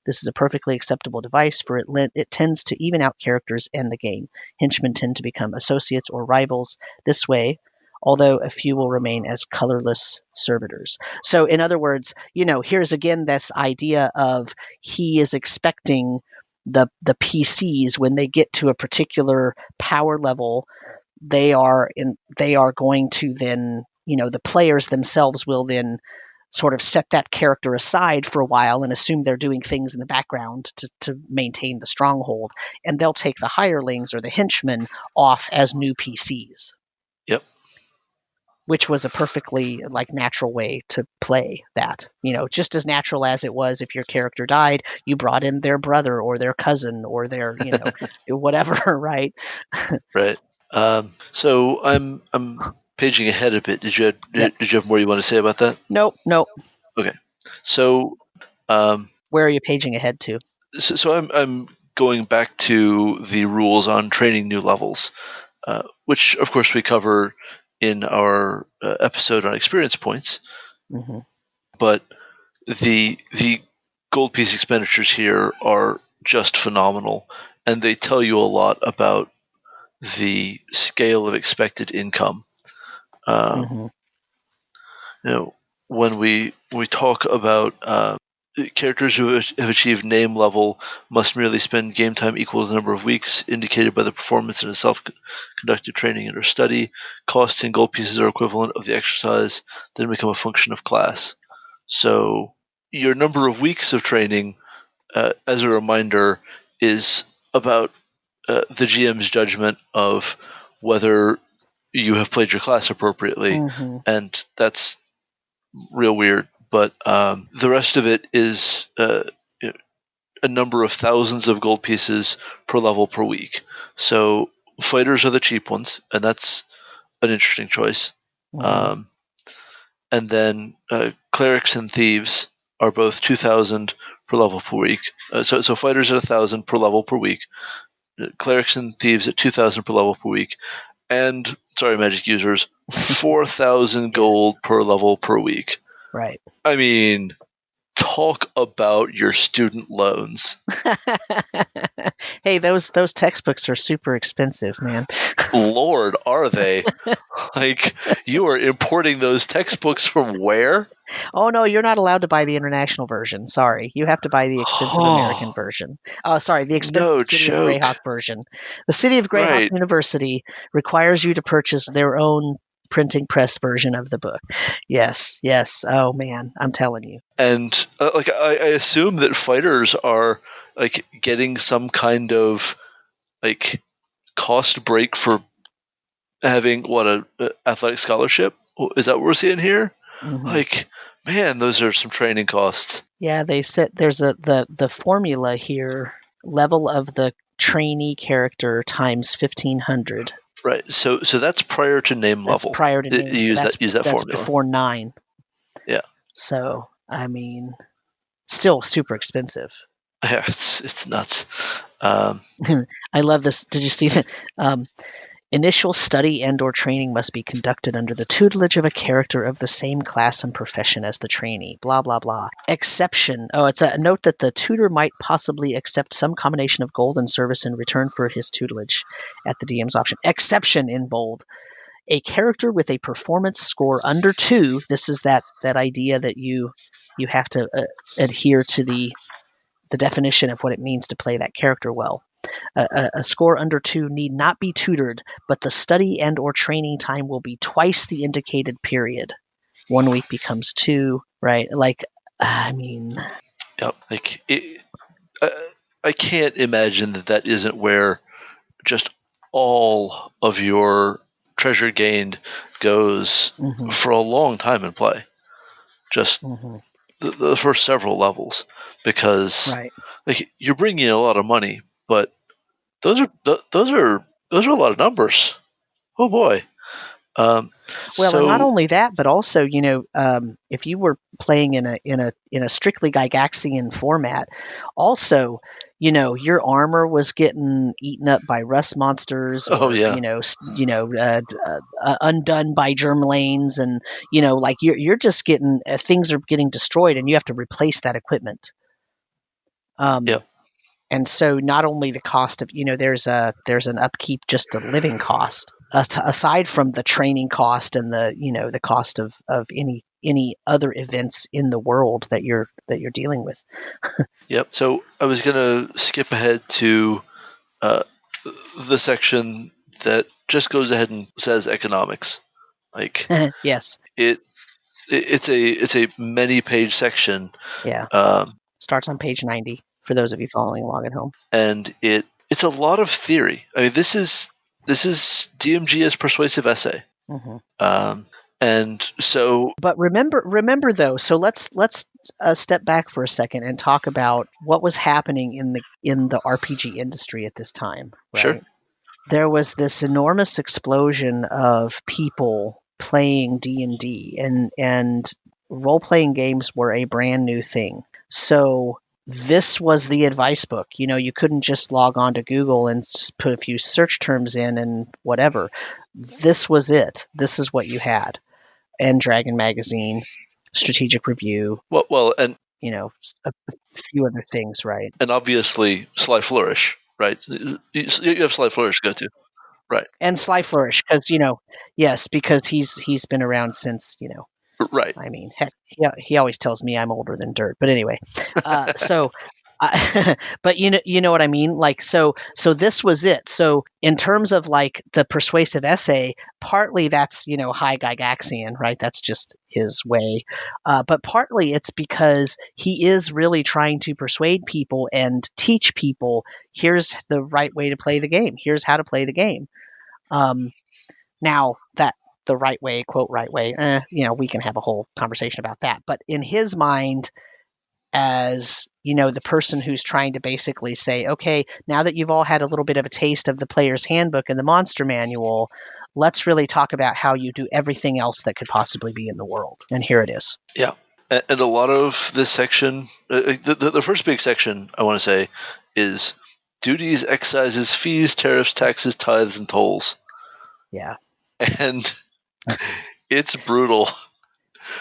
This is a perfectly acceptable device, for it tends to even out characters and the game. Henchmen tend to become associates or rivals this way, although a few will remain as colorless servitors. So, in other words, here's again this idea of he is expecting the PCs, when they get to a particular power level, they are going to then, the players themselves will then sort of set that character aside for a while and assume they're doing things in the background to maintain the stronghold, and they'll take the hirelings or the henchmen off as new PCs. Yep. Which was a perfectly natural way to play that. Just as natural as it was if your character died, you brought in their brother or their cousin or their whatever, right? Right. So I'm paging ahead a bit. Did you have more you want to say about that? Nope. Okay. So where are you paging ahead to? So I'm going back to the rules on training new levels, which of course we cover in our episode on experience points. Mm-hmm. But the gold piece expenditures here are just phenomenal, and they tell you a lot about the scale of expected income. Mm-hmm. When we talk about characters who have achieved name level must merely spend game time equal to the number of weeks indicated by the performance in a self-conducted training and or study. Costs in gold pieces are equivalent of the exercise, then become a function of class. So your number of weeks of training, as a reminder, is about the GM's judgment of whether you have played your class appropriately, Mm-hmm. and that's real weird. But the rest of it is a number of thousands of gold pieces per level per week. So fighters are the cheap ones, and that's an interesting choice. Mm-hmm. And then clerics and thieves are both 2,000 per level per week. So fighters at 1,000 per level per week. Clerics and thieves at 2,000 per level per week. And sorry, Magic users, 4,000 gold per level per week. Right. I mean, talk about your student loans. Hey, those textbooks are super expensive, man. Lord, are they? Like, you are importing those textbooks from where? Oh no, you're not allowed to buy the international version. Sorry, you have to buy the expensive American version. Sorry, the expensive No City of joke. Greyhawk version. The City of Greyhawk Right. University requires you to purchase their own printing press version of the book. Yes, yes. Oh man, I'm telling you. And like, I assume that fighters are like getting some kind of like cost break for having what a athletic scholarship. Is that what we're seeing here? Mhm. Like, man, those are some training costs. Yeah, they said there's the formula here, level of the trainee character times 1,500. Right. So that's prior to name That's level. prior to You name. use That's that that's formula. before 9. Yeah. So I mean, still super expensive. Yeah, it's nuts. I love this. Did you see that? Initial study and/or training must be conducted under the tutelage of a character of the same class and profession as the trainee. Blah blah blah. Exception. Oh, it's a note that the tutor might possibly accept some combination of gold and service in return for his tutelage, at the DM's option. Exception in bold. A character with a performance score under 2. This is that idea that you have to adhere to the definition of what it means to play that character well. A score under 2 need not be tutored, but the study and/or training time will be twice the indicated period. 1 week becomes 2, right? Like, I mean, Yep. Like, I can't imagine that isn't where just all of your treasure gained goes for a long time in play. Just the first several levels, because right. like, you're bringing in a lot of money, but those are a lot of numbers. Oh boy. Well, so, and not only that, but also, if you were playing in a strictly Gygaxian format, also, your armor was getting eaten up by rust monsters, or undone by germlanes, and like you're just getting things are getting destroyed, and you have to replace that equipment. Yep. And so not only the cost of, there's an upkeep, just a living cost, aside from the training cost and the cost of any other events in the world that you're dealing with. Yep. So I was gonna skip ahead to the section that just goes ahead and says economics. Like, Yes. It's a many page section. Yeah. Starts on page 90 for those of you following along at home. And it's a lot of theory. I mean, this is DMG as persuasive essay. And so, but remember though. So let's step back for a second and talk about what was happening in the RPG industry at this time. Right? Sure. There was this enormous explosion of people playing D&D, and role-playing games were a brand new thing. So this was the advice book. You couldn't just log on to Google and put a few search terms in and whatever. This was it. This is what you had. And Dragon Magazine, Strategic Review. Well, and a few other things, right? And obviously Sly Flourish, right? You have Sly Flourish to go to, right? And Sly Flourish, because yes, because he's been around since right. I mean, heck, he always tells me I'm older than dirt. But anyway, but you know what I mean? Like, so this was it. So in terms of like the persuasive essay, partly that's, high Gygaxian, right? That's just his way. But partly it's because he is really trying to persuade people and teach people, here's the right way to play the game. Here's how to play the game. Now that the right way, quote, right way, we can have a whole conversation about that. But in his mind, as the person who's trying to basically say, okay, now that you've all had a little bit of a taste of the player's handbook and the monster manual, let's really talk about how you do everything else that could possibly be in the world. And here it is. Yeah. And a lot of this section, the first big section, I want to say, is duties, excises, fees, tariffs, taxes, tithes, and tolls. Yeah. and it's brutal.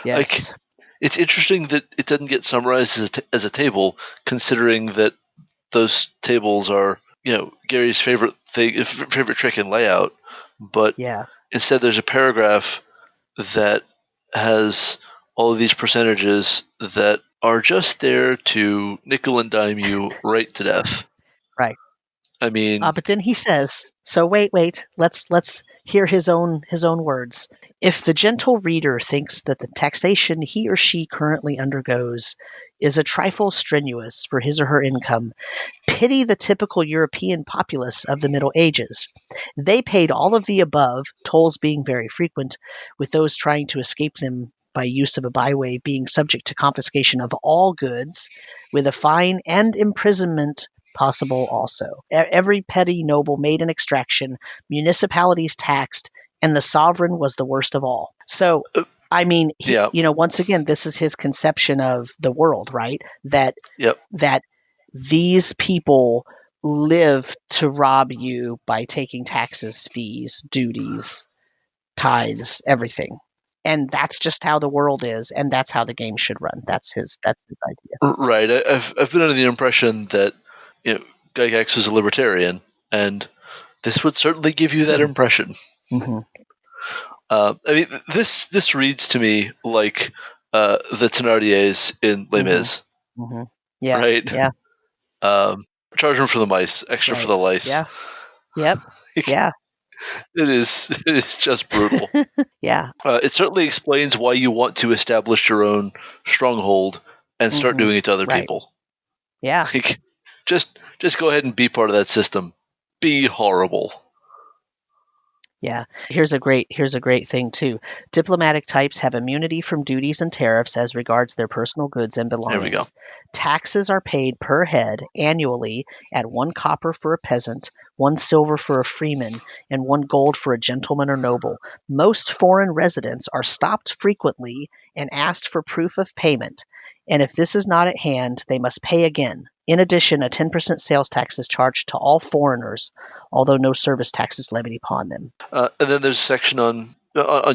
Yes. It's interesting that it doesn't get summarized as a table, considering that those tables are, Gary's favorite trick in layout. But Yeah. instead, there's a paragraph that has all of these percentages that are just there to nickel and dime you right to death. Right. I mean, but then he says, so wait, let's hear his own words. If the gentle reader thinks that the taxation he or she currently undergoes is a trifle strenuous for his or her income, pity the typical European populace of the Middle Ages. They paid all of the above, tolls being very frequent, with those trying to escape them by use of a byway being subject to confiscation of all goods, with a fine and imprisonment possible also. Every petty noble made an extraction, municipalities taxed, and the sovereign was the worst of all. So, I mean, Yeah. once again, this is his conception of the world, right? That Yep. that these people live to rob you by taking taxes, fees, duties, tithes, everything. And that's just how the world is, and that's how the game should run. That's his idea. Right. I've been under the impression that Gygax was a libertarian, and this would certainly give you that impression. Mm-hmm. I mean, this reads to me like the Thénardiers in Les Mis. Mm-hmm. Yeah. Right. Yeah. Charge them for the mice, extra for the lice. Yeah. Yep. Yeah. It is just brutal. Yeah. It certainly explains why you want to establish your own stronghold and start doing it to other people. Yeah. Like, just go ahead and be part of that system. Be horrible. Yeah. Here's a great thing too. Diplomatic types have immunity from duties and tariffs as regards their personal goods and belongings. There we go. Taxes are paid per head annually at 1 copper for a peasant, 1 silver for a freeman, and 1 gold for a gentleman or noble. Most foreign residents are stopped frequently and asked for proof of payment, and if this is not at hand, they must pay again. In addition, a 10% sales tax is charged to all foreigners, although no service tax is levied upon them. And then there's a section on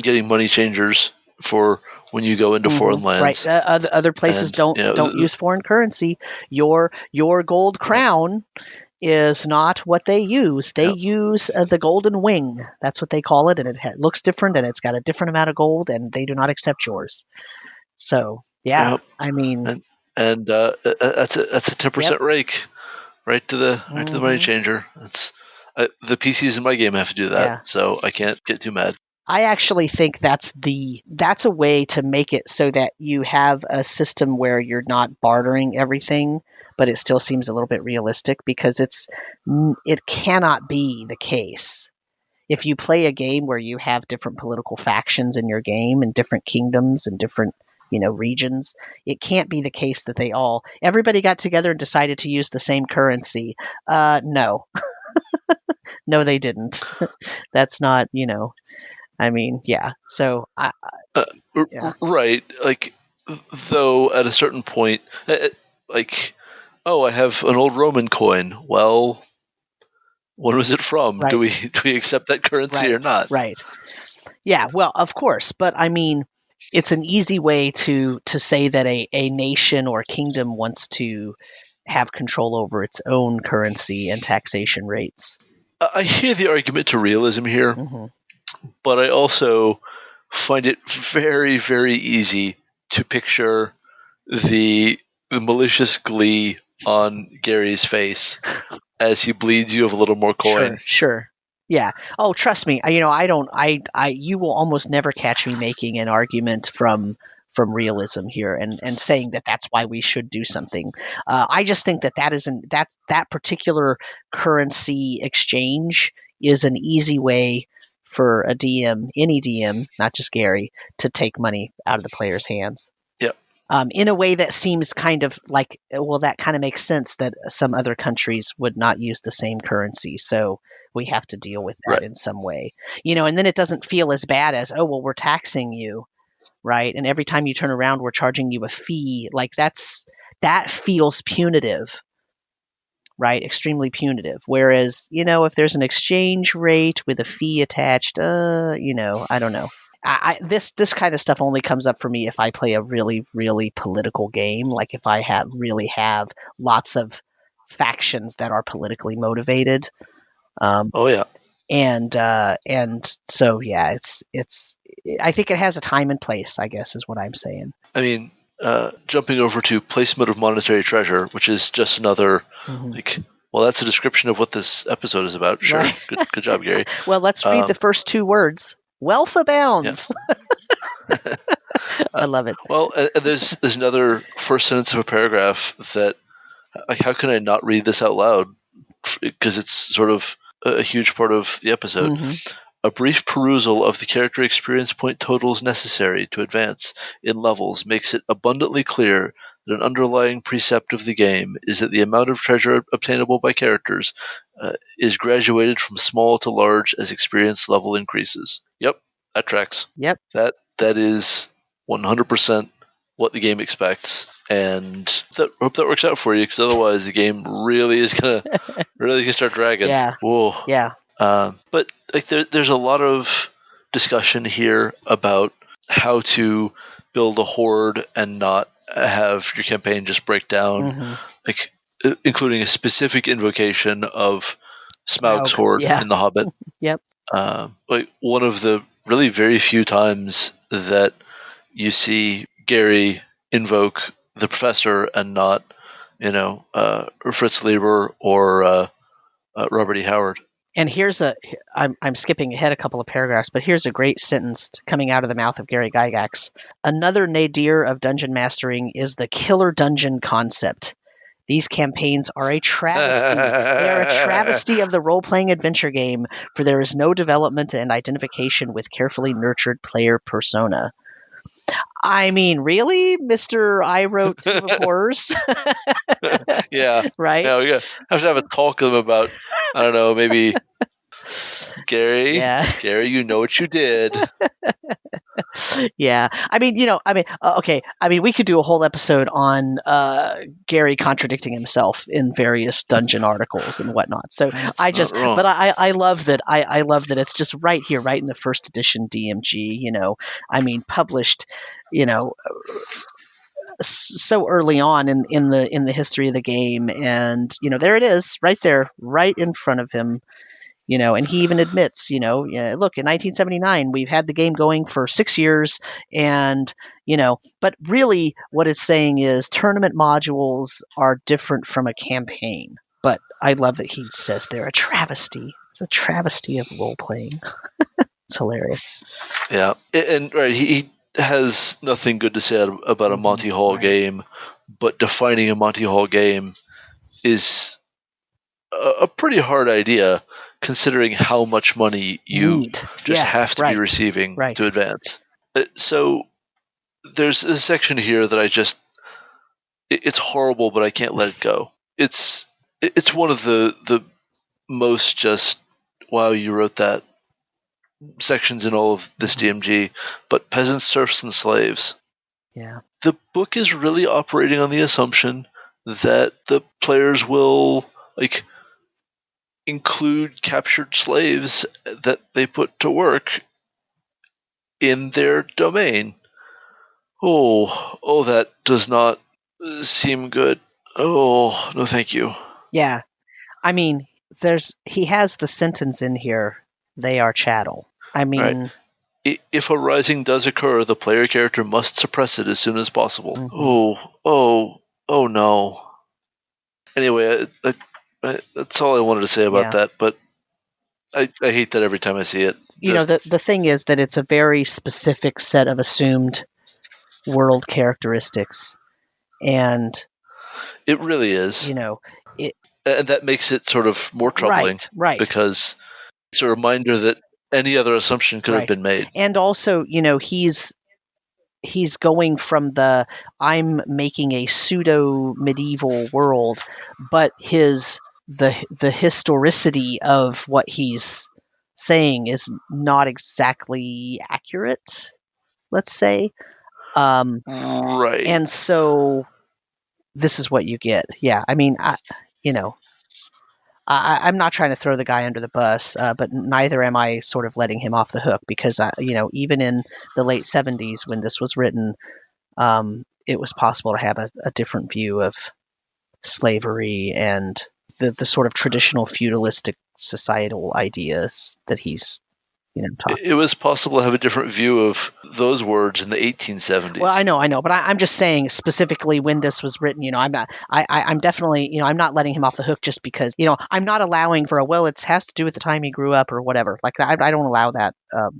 getting money changers for when you go into foreign lands. Right. Other places don't use foreign currency. Your gold crown is not what they use. They use the golden wing. That's what they call it, and it looks different, and it's got a different amount of gold, and they do not accept yours. So, yeah, I mean, and that's a 10% rake right to the money changer. That's the PCs in my game have to do that, so I can't get too mad. I actually think that's a way to make it so that you have a system where you're not bartering everything, but it still seems a little bit realistic, because it cannot be the case. If you play a game where you have different political factions in your game and different kingdoms and different regions, it can't be the case that everybody got together and decided to use the same currency. No. No, they didn't. That's not, I mean, yeah. So right, like, though at a certain point, like, oh, I have an old Roman coin. Well, when was it from? Right. Do we accept that currency or not? Right. Yeah. Well, of course, but I mean, it's an easy way to say that a nation or kingdom wants to have control over its own currency and taxation rates. I hear the argument to realism here, but I also find it very, very easy to picture the malicious glee on Gary's face as he bleeds you of a little more coin. Sure. Yeah. Oh, trust me. You will almost never catch me making an argument from realism here and saying that that's why we should do something. I just think that particular currency exchange is an easy way for a DM, any DM, not just Gary, to take money out of the player's hands. Yep. In a way that seems kind of like, well, that kind of makes sense that some other countries would not use the same currency, so we have to deal with that in some way. And then it doesn't feel as bad as, oh, well, we're taxing you, right? And every time you turn around, we're charging you a fee. Like, that feels punitive. right? Extremely punitive. Whereas, if there's an exchange rate with a fee attached, I don't know. This kind of stuff only comes up for me if I play a really, really political game. Like if I have lots of factions that are politically motivated. Oh yeah. And so yeah, it's. I think it has a time and place, I guess, is what I'm saying. I mean, jumping over to placement of monetary treasure, which is just another well, that's a description of what this episode is about. Sure, Right. Good job, Gary. Well, let's read the first two words. Wealth abounds. Yeah. I love it. Well, there's another first sentence of a paragraph that, like, how can I not read this out loud? Because it's sort of a huge part of the episode. A brief perusal of the character experience point totals necessary to advance in levels makes it abundantly clear that an underlying precept of the game is that the amount of treasure obtainable by characters is graduated from small to large as experience level increases. Yep, that tracks. Yep. That is 100% what the game expects, and hope that works out for you, because otherwise the game really is gonna start dragging. Yeah. Whoa. Yeah. But like there's a lot of discussion here about how to build a horde and not have your campaign just break down, like including a specific invocation of Smaug's horde in The Hobbit. Yep. Like one of the really very few times that you see Gary invoke the professor and not, Fritz Lieber or Robert E. Howard. And I'm skipping ahead a couple of paragraphs, but here's a great sentence coming out of the mouth of Gary Gygax. Another nadir of dungeon mastering is the killer dungeon concept. These campaigns are a travesty. They are a travesty of the role-playing adventure game, for there is no development and identification with carefully nurtured player persona. I mean, really, Mr. I wrote Team of Horrors? Yeah. Right? Yeah, we have to have a talk with them about, I don't know, maybe Gary. Yeah. Gary, you know what you did. Yeah. I mean, okay. I mean, we could do a whole episode on Gary contradicting himself in various dungeon articles and whatnot. So I love that. I love that it's just right here, right in the first edition DMG, I mean, published, so early on in the history of the game. And, there it is right there, right in front of him. And he even admits, look, in 1979, we've had the game going for 6 years, and, but really what it's saying is tournament modules are different from a campaign. But I love that he says they're a travesty. It's a travesty of role-playing. It's hilarious. Yeah. And right, he has nothing good to say about a Monty Hall game, but defining a Monty Hall game is a pretty hard idea, considering how much money you have to be receiving to advance. So there's a section here that it's horrible, but I can't let it go. It's one of the most just, wow, you wrote that sections in all of this DMG, but peasants, serfs, and slaves. Yeah. The book is really operating on the assumption that the players will, like, include captured slaves that they put to work in their domain. Oh, that does not seem good. Oh, no thank you. Yeah. I mean, he has the sentence in here, they are chattel. I mean... Right. If a rising does occur, the player character must suppress it as soon as possible. Oh no. Anyway, that's all I wanted to say about that, but I hate that every time I see it. The thing is that it's a very specific set of assumed world characteristics, and it really is. And that makes it sort of more troubling, right? Because it's a reminder that any other assumption could have been made. And also, he's going from I'm making a pseudo medieval world, but the historicity of what he's saying is not exactly accurate, let's say. Right. And so this is what you get. Yeah. I mean, I'm not trying to throw the guy under the bus, but neither am I sort of letting him off the hook because, even in the late 70s when this was written, it was possible to have a different view of slavery and the sort of traditional feudalistic societal ideas that he's talking. It was possible to have a different view of those words in the 1870s. Well, I know, but I'm just saying specifically when this was written. I'm definitely, I'm not letting him off the hook just because, I'm not allowing for it has to do with the time he grew up or whatever. Like I don't allow that.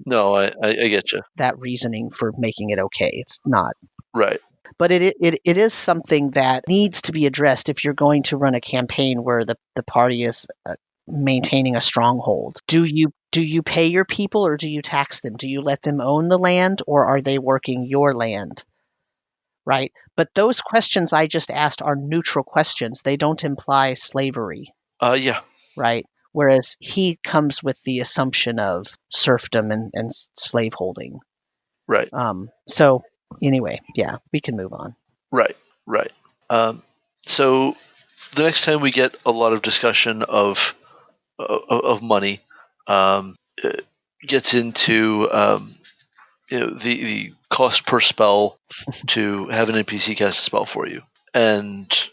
No, I get you. That reasoning for making it okay. It's not. Right. But it is something that needs to be addressed if you're going to run a campaign where the party is maintaining a stronghold. Do you pay your people or do you tax them? Do you let them own the land or are they working your land? Right? But those questions I just asked are neutral questions. They don't imply slavery. Yeah. Right? Whereas he comes with the assumption of serfdom and slaveholding. Right. So anyway, yeah, we can move on. Right. So the next time we get a lot of discussion of money, it gets into the cost per spell to have an NPC cast a spell for you, and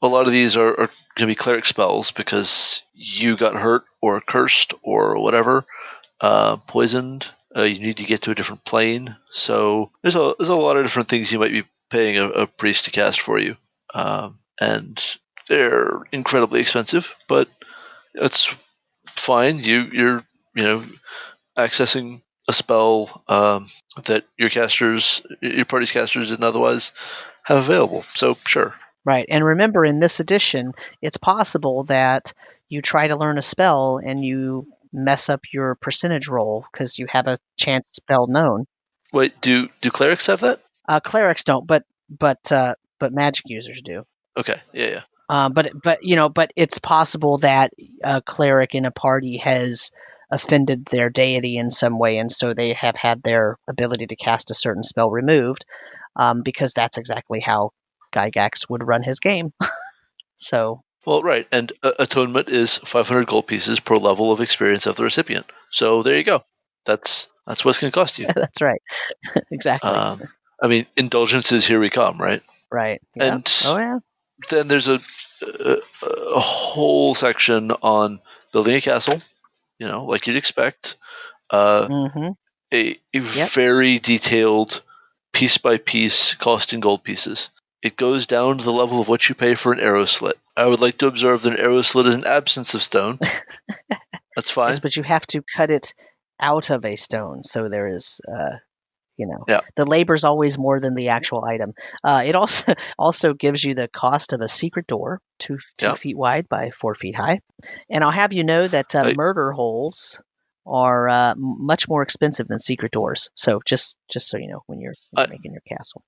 a lot of these are going to be cleric spells because you got hurt or cursed or whatever, poisoned. You need to get to a different plane, so there's a lot of different things you might be paying a priest to cast for you, and they're incredibly expensive, but it's fine. You're accessing a spell that your party's casters didn't otherwise have available. So sure. Right. And remember, in this edition, it's possible that you try to learn a spell and you mess up your percentage roll because you have a chance spell known. Wait, do clerics have that? Clerics don't, but magic users do. Okay. Yeah. But it's possible that a cleric in a party has offended their deity in some way, and so they have had their ability to cast a certain spell removed, because that's exactly how Gygax would run his game. So. Well, right, and atonement is 500 gold pieces per level of experience of the recipient. So there you go. That's what's going to cost you. That's right. Exactly. I mean, indulgences, here we come, right? Right. Yep. And oh yeah. Then there's a whole section on building a castle, like you'd expect. Mm-hmm. A very detailed piece by piece cost in gold pieces. It goes down to the level of what you pay for an arrow slit. I would like to observe that an arrow slit is an absence of stone. That's fine. Yes, but you have to cut it out of a stone, so there is, the labor's always more than the actual item. It also gives you the cost of a secret door, 2 feet wide by 4 feet high. And I'll have you know that murder holes are much more expensive than secret doors. So just so you know when you're making your castle.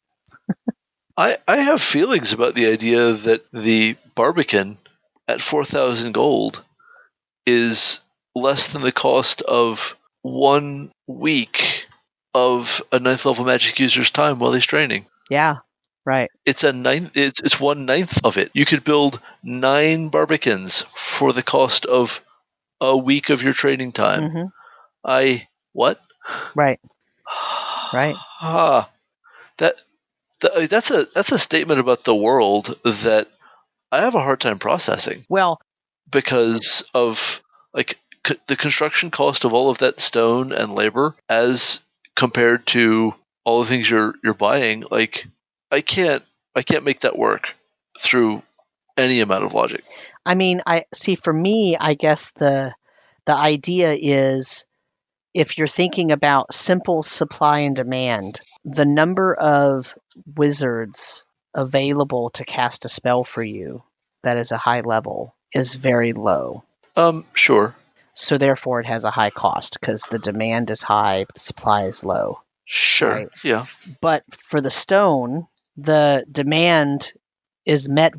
I have feelings about the idea that the Barbican at 4,000 gold is less than the cost of 1 week of a 9th level magic user's time while he's training. Yeah, right. It's 1/9 of it. You could build 9 Barbicans for the cost of a week of your training time. Mm-hmm. What? Right. Right. That's a statement about the world that I have a hard time processing. Well, because of the construction cost of all of that stone and labor as compared to all the things you're buying, I can't make that work through any amount of logic. I mean, for me, I guess the idea is, if you're thinking about simple supply and demand, the number of wizards available to cast a spell for you that is a high level is very low. Sure. So therefore it has a high cost because the demand is high, but the supply is low. Sure. Right? Yeah. But for the stone, the demand is met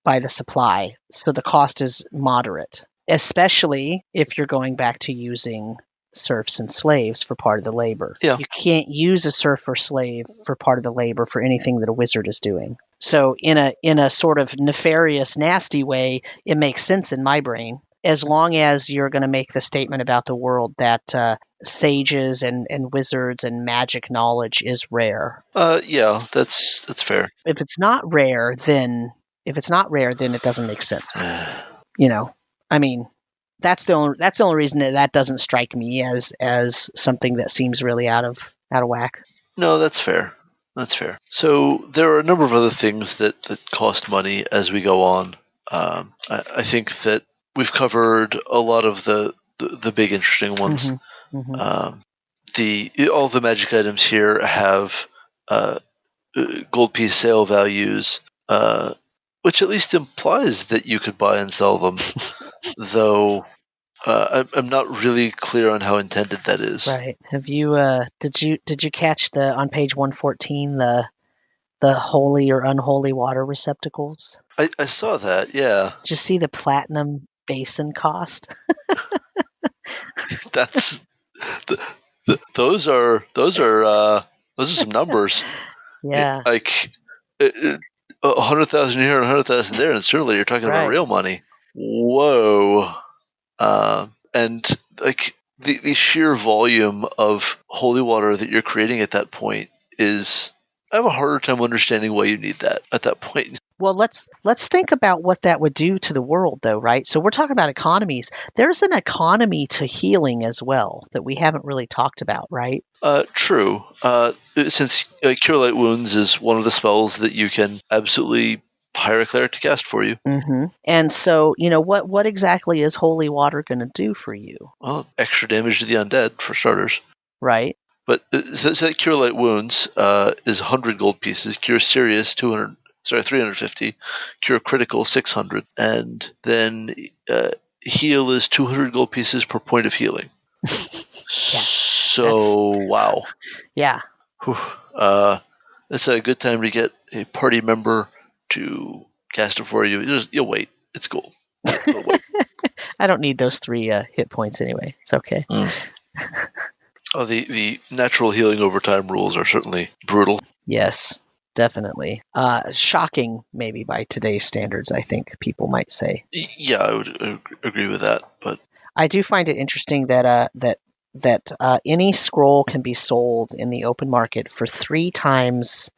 by the supply, so the cost is moderate, especially if you're going back to using serfs and slaves for part of the labor. Yeah. You can't use a serf or slave for part of the labor for anything that a wizard is doing. So in a sort of nefarious, nasty way, it makes sense in my brain, as long as you're going to make the statement about the world that sages and wizards and magic knowledge is rare. Yeah, that's fair. If it's not rare, then it doesn't make sense. You know, I mean, that's the only reason that doesn't strike me as something that seems really out of whack. No, that's fair. That's fair. So there are a number of other things that cost money as we go on. I think that we've covered a lot of the big interesting ones. All the magic items here have gold piece sale values, which at least implies that you could buy and sell them, though I'm not really clear on how intended that is. Right. Have you did you catch on page 114 the holy or unholy water receptacles? I saw that, yeah. Did you see the platinum basin cost? That's those are some numbers. Yeah. Like 100,000 here and 100,000 there, and certainly you're talking about real money. Whoa. And like the sheer volume of holy water that you're creating at that point is, I have a harder time understanding why you need that at that point. Well, let's think about what that would do to the world, though, right? So we're talking about economies. There's an economy to healing as well that we haven't really talked about, right? True. Since Cure Light Wounds is one of the spells that you can absolutely hire a cleric to cast for you. Mm-hmm. And so, what exactly is holy water going to do for you? Well, extra damage to the undead, for starters. Right. But so Cure Light Wounds is 100 gold pieces. Cure Serious 350. Cure Critical 600, and then Heal is 200 gold pieces per point of healing. Wow. Yeah. It's a good time to get a party member to cast it for you. You'll wait. It's cool. Wait. I don't need those 3 hit points anyway. It's okay. Oh, the natural healing overtime rules are certainly brutal. Yes, definitely. Shocking, maybe by today's standards, I think people might say. Yeah, I would agree with that. But I do find it interesting that any scroll can be sold in the open market for 3 times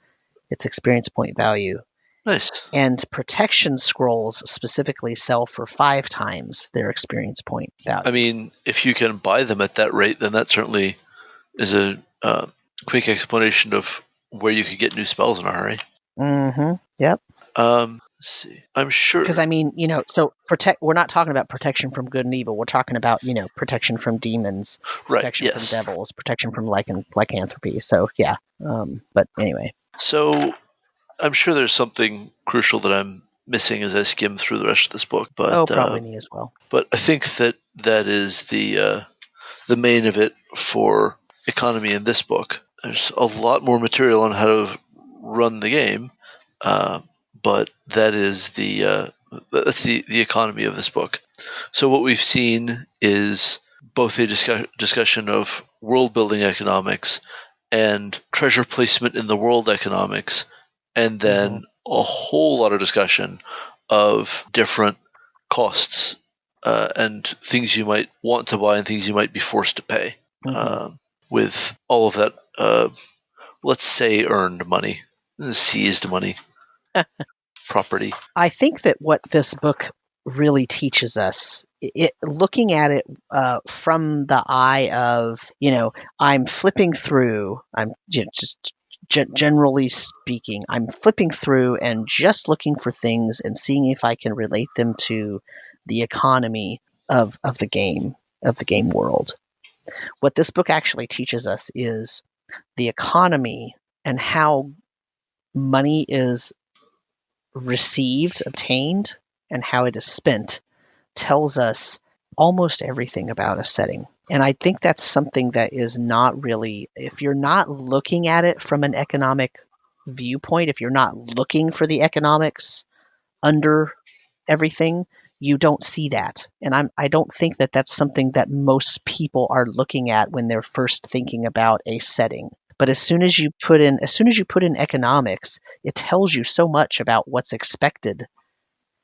its experience point value. Nice. And protection scrolls specifically sell for 5 times their experience point value. I mean, if you can buy them at that rate, then that certainly is a quick explanation of where you could get new spells in a hurry. Mm-hmm. Yep. Let's see. I'm sure. Because, I mean, so we're not talking about protection from good and evil. We're talking about, protection from demons, protection from devils, protection from lycanthropy. So, yeah. But anyway. So, I'm sure there's something crucial that I'm missing as I skim through the rest of this book. But probably me as well. But I think that is the main of it for economy in this book. There's a lot more material on how to run the game, but that is that's the economy of this book. So what we've seen is both a discussion of world building economics and treasure placement in the world economics, and then a whole lot of discussion of different costs and things you might want to buy and things you might be forced to pay. With all of that, let's say, earned money, seized money, property. I think that what this book really teaches us, looking at it from the eye of, I'm flipping through, I'm just generally speaking, I'm flipping through and just looking for things and seeing if I can relate them to the economy of the game world. What this book actually teaches us is the economy and how money is received, obtained, and how it is spent tells us almost everything about a setting. And I think that's something that is not really, if you're not looking at it from an economic viewpoint, if you're not looking for the economics under everything, you don't see that. And I don't think that that's something that most people are looking at when they're first thinking about a setting. But as soon as you put in economics, it tells you so much about what's expected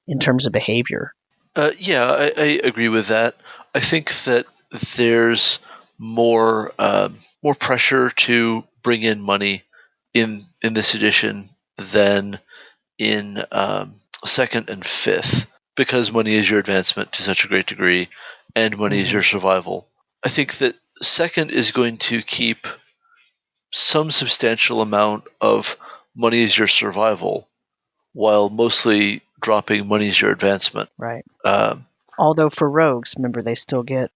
in terms of behavior. Yeah, I agree with that. I think that there's more more pressure to bring in money in this edition than in second and fifth, because money is your advancement to such a great degree, and money is your survival. I think that second is going to keep some substantial amount of money is your survival, while mostly dropping money is your advancement. Right. Um, Although for rogues, remember, they still get...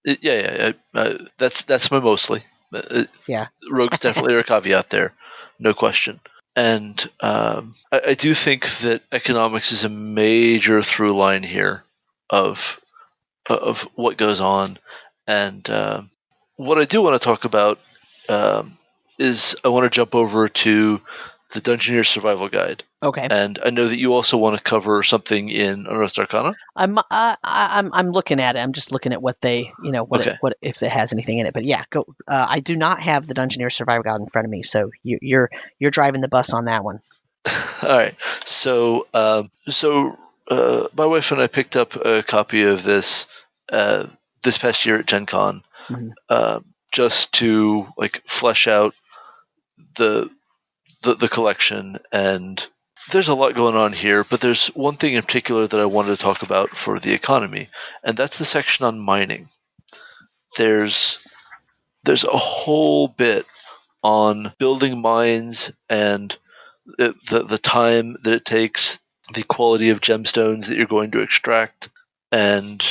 that's my mostly. Yeah. Rogues definitely are a caveat there, no question. And I do think that economics is a major through line here of what goes on. And what I do want to talk about is I want to jump over to the Dungeoneer Survival Guide. Okay. And I know that you also want to cover something in Unearthed Arcana. I'm looking at it. I'm just looking at what they, Okay. what if it has anything in it. But yeah, go. I do not have the Dungeoneer Survival Guide in front of me, so you're driving the bus on that one. All right. So my wife and I picked up a copy of this this past year at Gen Con, just to flesh out the collection. And there's a lot going on here, but there's one thing in particular that I wanted to talk about for the economy, and that's the section on mining. There's a whole bit on building mines and the time that it takes, the quality of gemstones that you're going to extract, and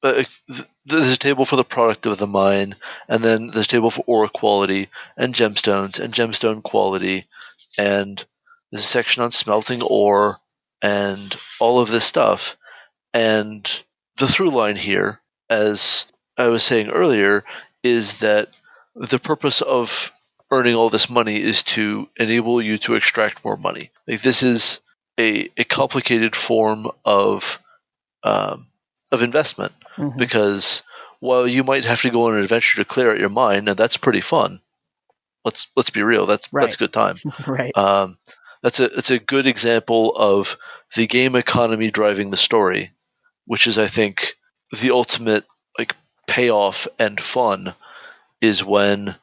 there's a table for the product of the mine, and then there's a table for ore quality and gemstone quality, and there's a section on smelting ore and all of this stuff. And the through line here, as I was saying earlier, is that the purpose of earning all this money is to enable you to extract more money. This is a complicated form of investment, because while you might have to go on an adventure to clear out your mine, and that's pretty fun. Let's be real. That's a good time. Right. It's a good example of the game economy driving the story, which is, I think, the ultimate payoff and fun, is when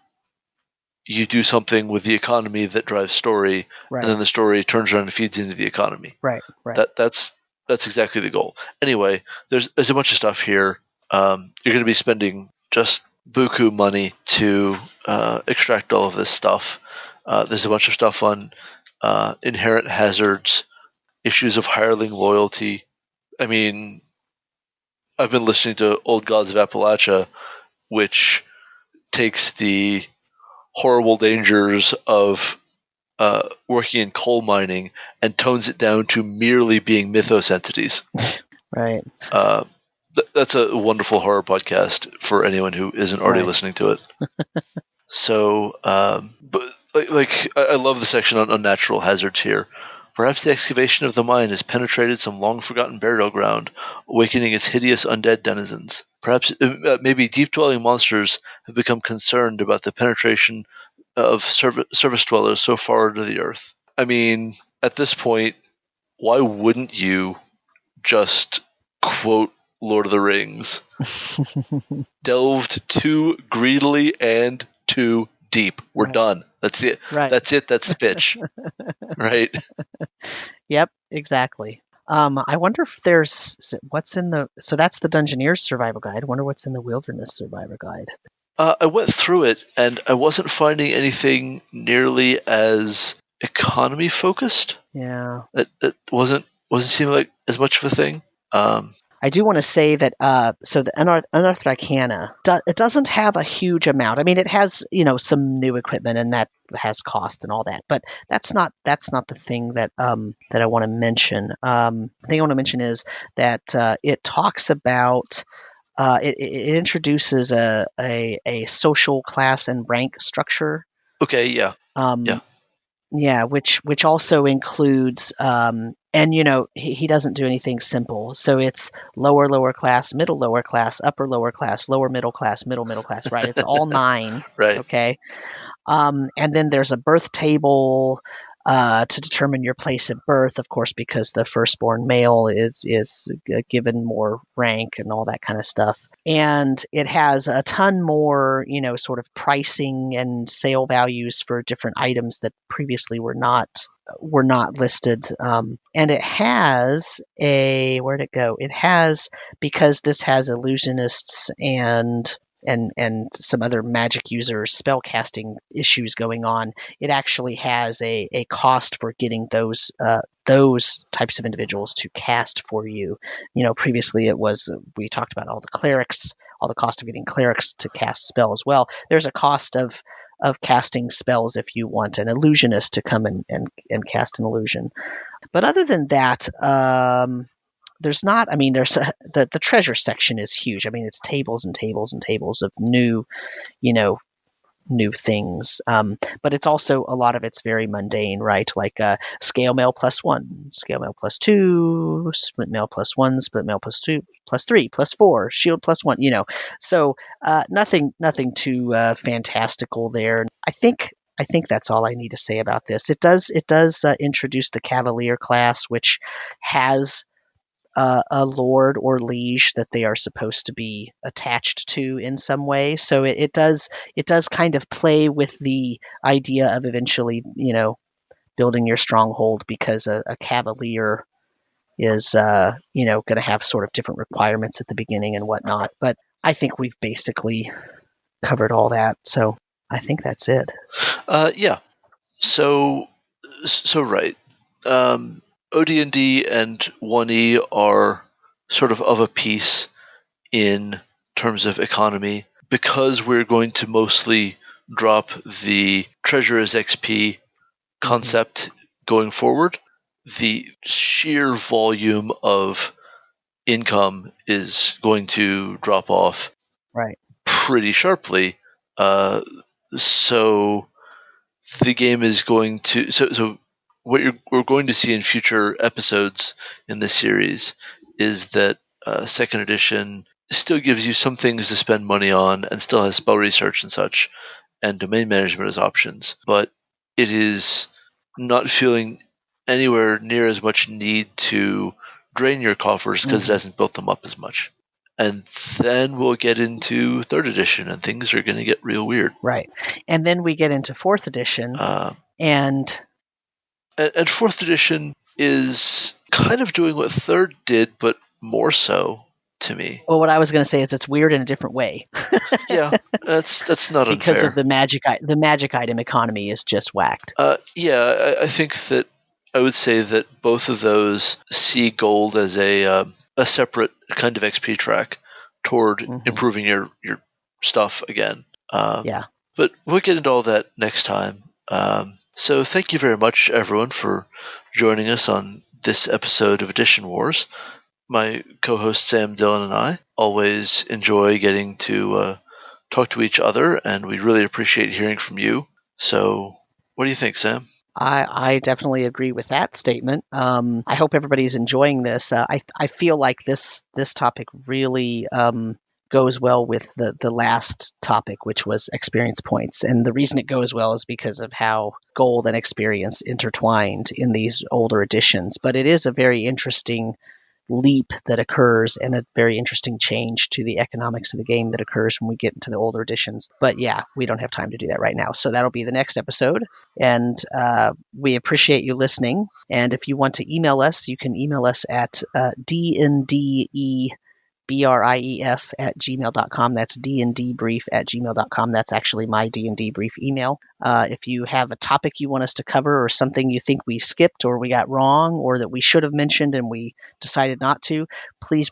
you do something with the economy that drives story, Right. and then the story turns around and feeds into the economy. Right. That's exactly the goal. Anyway, there's a bunch of stuff here. You're going to be spending just buku money to extract all of this stuff. There's a bunch of stuff on inherent hazards, issues of hireling loyalty. I mean, I've been listening to Old Gods of Appalachia, which takes the horrible dangers of working in coal mining and tones it down to merely being mythos entities. Right. That's a wonderful horror podcast for anyone who isn't already listening to it. So, but I love the section on unnatural hazards here. Perhaps the excavation of the mine has penetrated some long-forgotten burial ground, awakening its hideous undead denizens. Perhaps maybe deep-dwelling monsters have become concerned about the penetration of surface dwellers so far into the earth. I mean, at this point, why wouldn't you just quote Lord of the Rings? Delved too greedily and too deep. We're done. That's it. Right. That's it. That's the pitch. Right? Yep, exactly. I wonder if there's what's in the... So that's the Dungeoneer's Survival Guide. I wonder what's in the Wilderness Survival Guide. I went through it, and I wasn't finding anything nearly as economy focused. Yeah. It wasn't seeming like as much of a thing. I do want to say that so the Unearthed Arcana, it doesn't have a huge amount. I mean, it has some new equipment, and that has cost and all that. But that's not the thing that that I want to mention. The thing I want to mention is that it talks about it introduces a social class and rank structure. Okay. Yeah. Yeah, which also includes And he doesn't do anything simple. So it's lower class, middle lower class, upper lower class, lower middle class, middle class, right? It's all 9. Right. Okay. And then there's a birth table to determine your place of birth, of course, because the firstborn male is given more rank and all that kind of stuff. And it has a ton more, sort of pricing and sale values for different items that previously were not listed. And it has where'd it go? It has, because this has illusionists and some other magic users spellcasting issues going on, it actually has a cost for getting those types of individuals to cast for you. Previously it was, we talked about all the cost of getting clerics to cast spells. Well, there's a cost of casting spells if you want an illusionist to come and cast an illusion. But other than that, there's not. I mean, there's the treasure section is huge. I mean, it's tables and tables and tables of new things. But it's also, a lot of it's very mundane, right? Like scale mail +1, scale mail +2, split mail +1, split mail +2, +3, +4, shield +1. So nothing too fantastical there. I think that's all I need to say about this. It does introduce the Cavalier class, which has a lord or liege that they are supposed to be attached to in some way. So it does kind of play with the idea of eventually, building your stronghold, because a cavalier is, going to have sort of different requirements at the beginning and whatnot. But I think we've basically covered all that. So I think that's it. Yeah. So right. OD&D and 1E are sort of a piece in terms of economy, because we're going to mostly drop the treasure as XP concept going forward. The sheer volume of income is going to drop off Right. pretty sharply. So the game is going to so what we're going to see in future episodes in this series is that second edition still gives you some things to spend money on and still has spell research and such and domain management as options, but it is not feeling anywhere near as much need to drain your coffers because it hasn't built them up as much. And then we'll get into third edition and things are going to get real weird. Right. And then we get into fourth edition. And fourth edition is kind of doing what third did, but more so to me. Well, what I was going to say is it's weird in a different way. Yeah, that's not unfair. Because of the magic item economy is just whacked. Yeah, I think that I would say that both of those see gold as a separate kind of XP track toward improving your stuff again. Yeah. But we'll get into all that next time. So thank you very much, everyone, for joining us on this episode of Edition Wars. My co-host Sam, Dillon, and I always enjoy getting to talk to each other, and we really appreciate hearing from you. So what do you think, Sam? I definitely agree with that statement. I hope everybody's enjoying this. I feel like this topic really goes well with the last topic, which was experience points. And the reason it goes well is because of how gold and experience intertwined in these older editions. But it is a very interesting leap that occurs and a very interesting change to the economics of the game that occurs when we get into the older editions. But yeah, we don't have time to do that right now. So that'll be the next episode. And we appreciate you listening. And if you want to email us, you can email us at dndbrief@gmail.com. That's dndbrief@gmail.com. That's actually my D&D brief email. If you have a topic you want us to cover or something you think we skipped or we got wrong or that we should have mentioned and we decided not to, please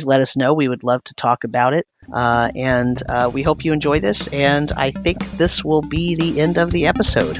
let us know. We would love to talk about it. And we hope you enjoy this. And I think this will be the end of the episode.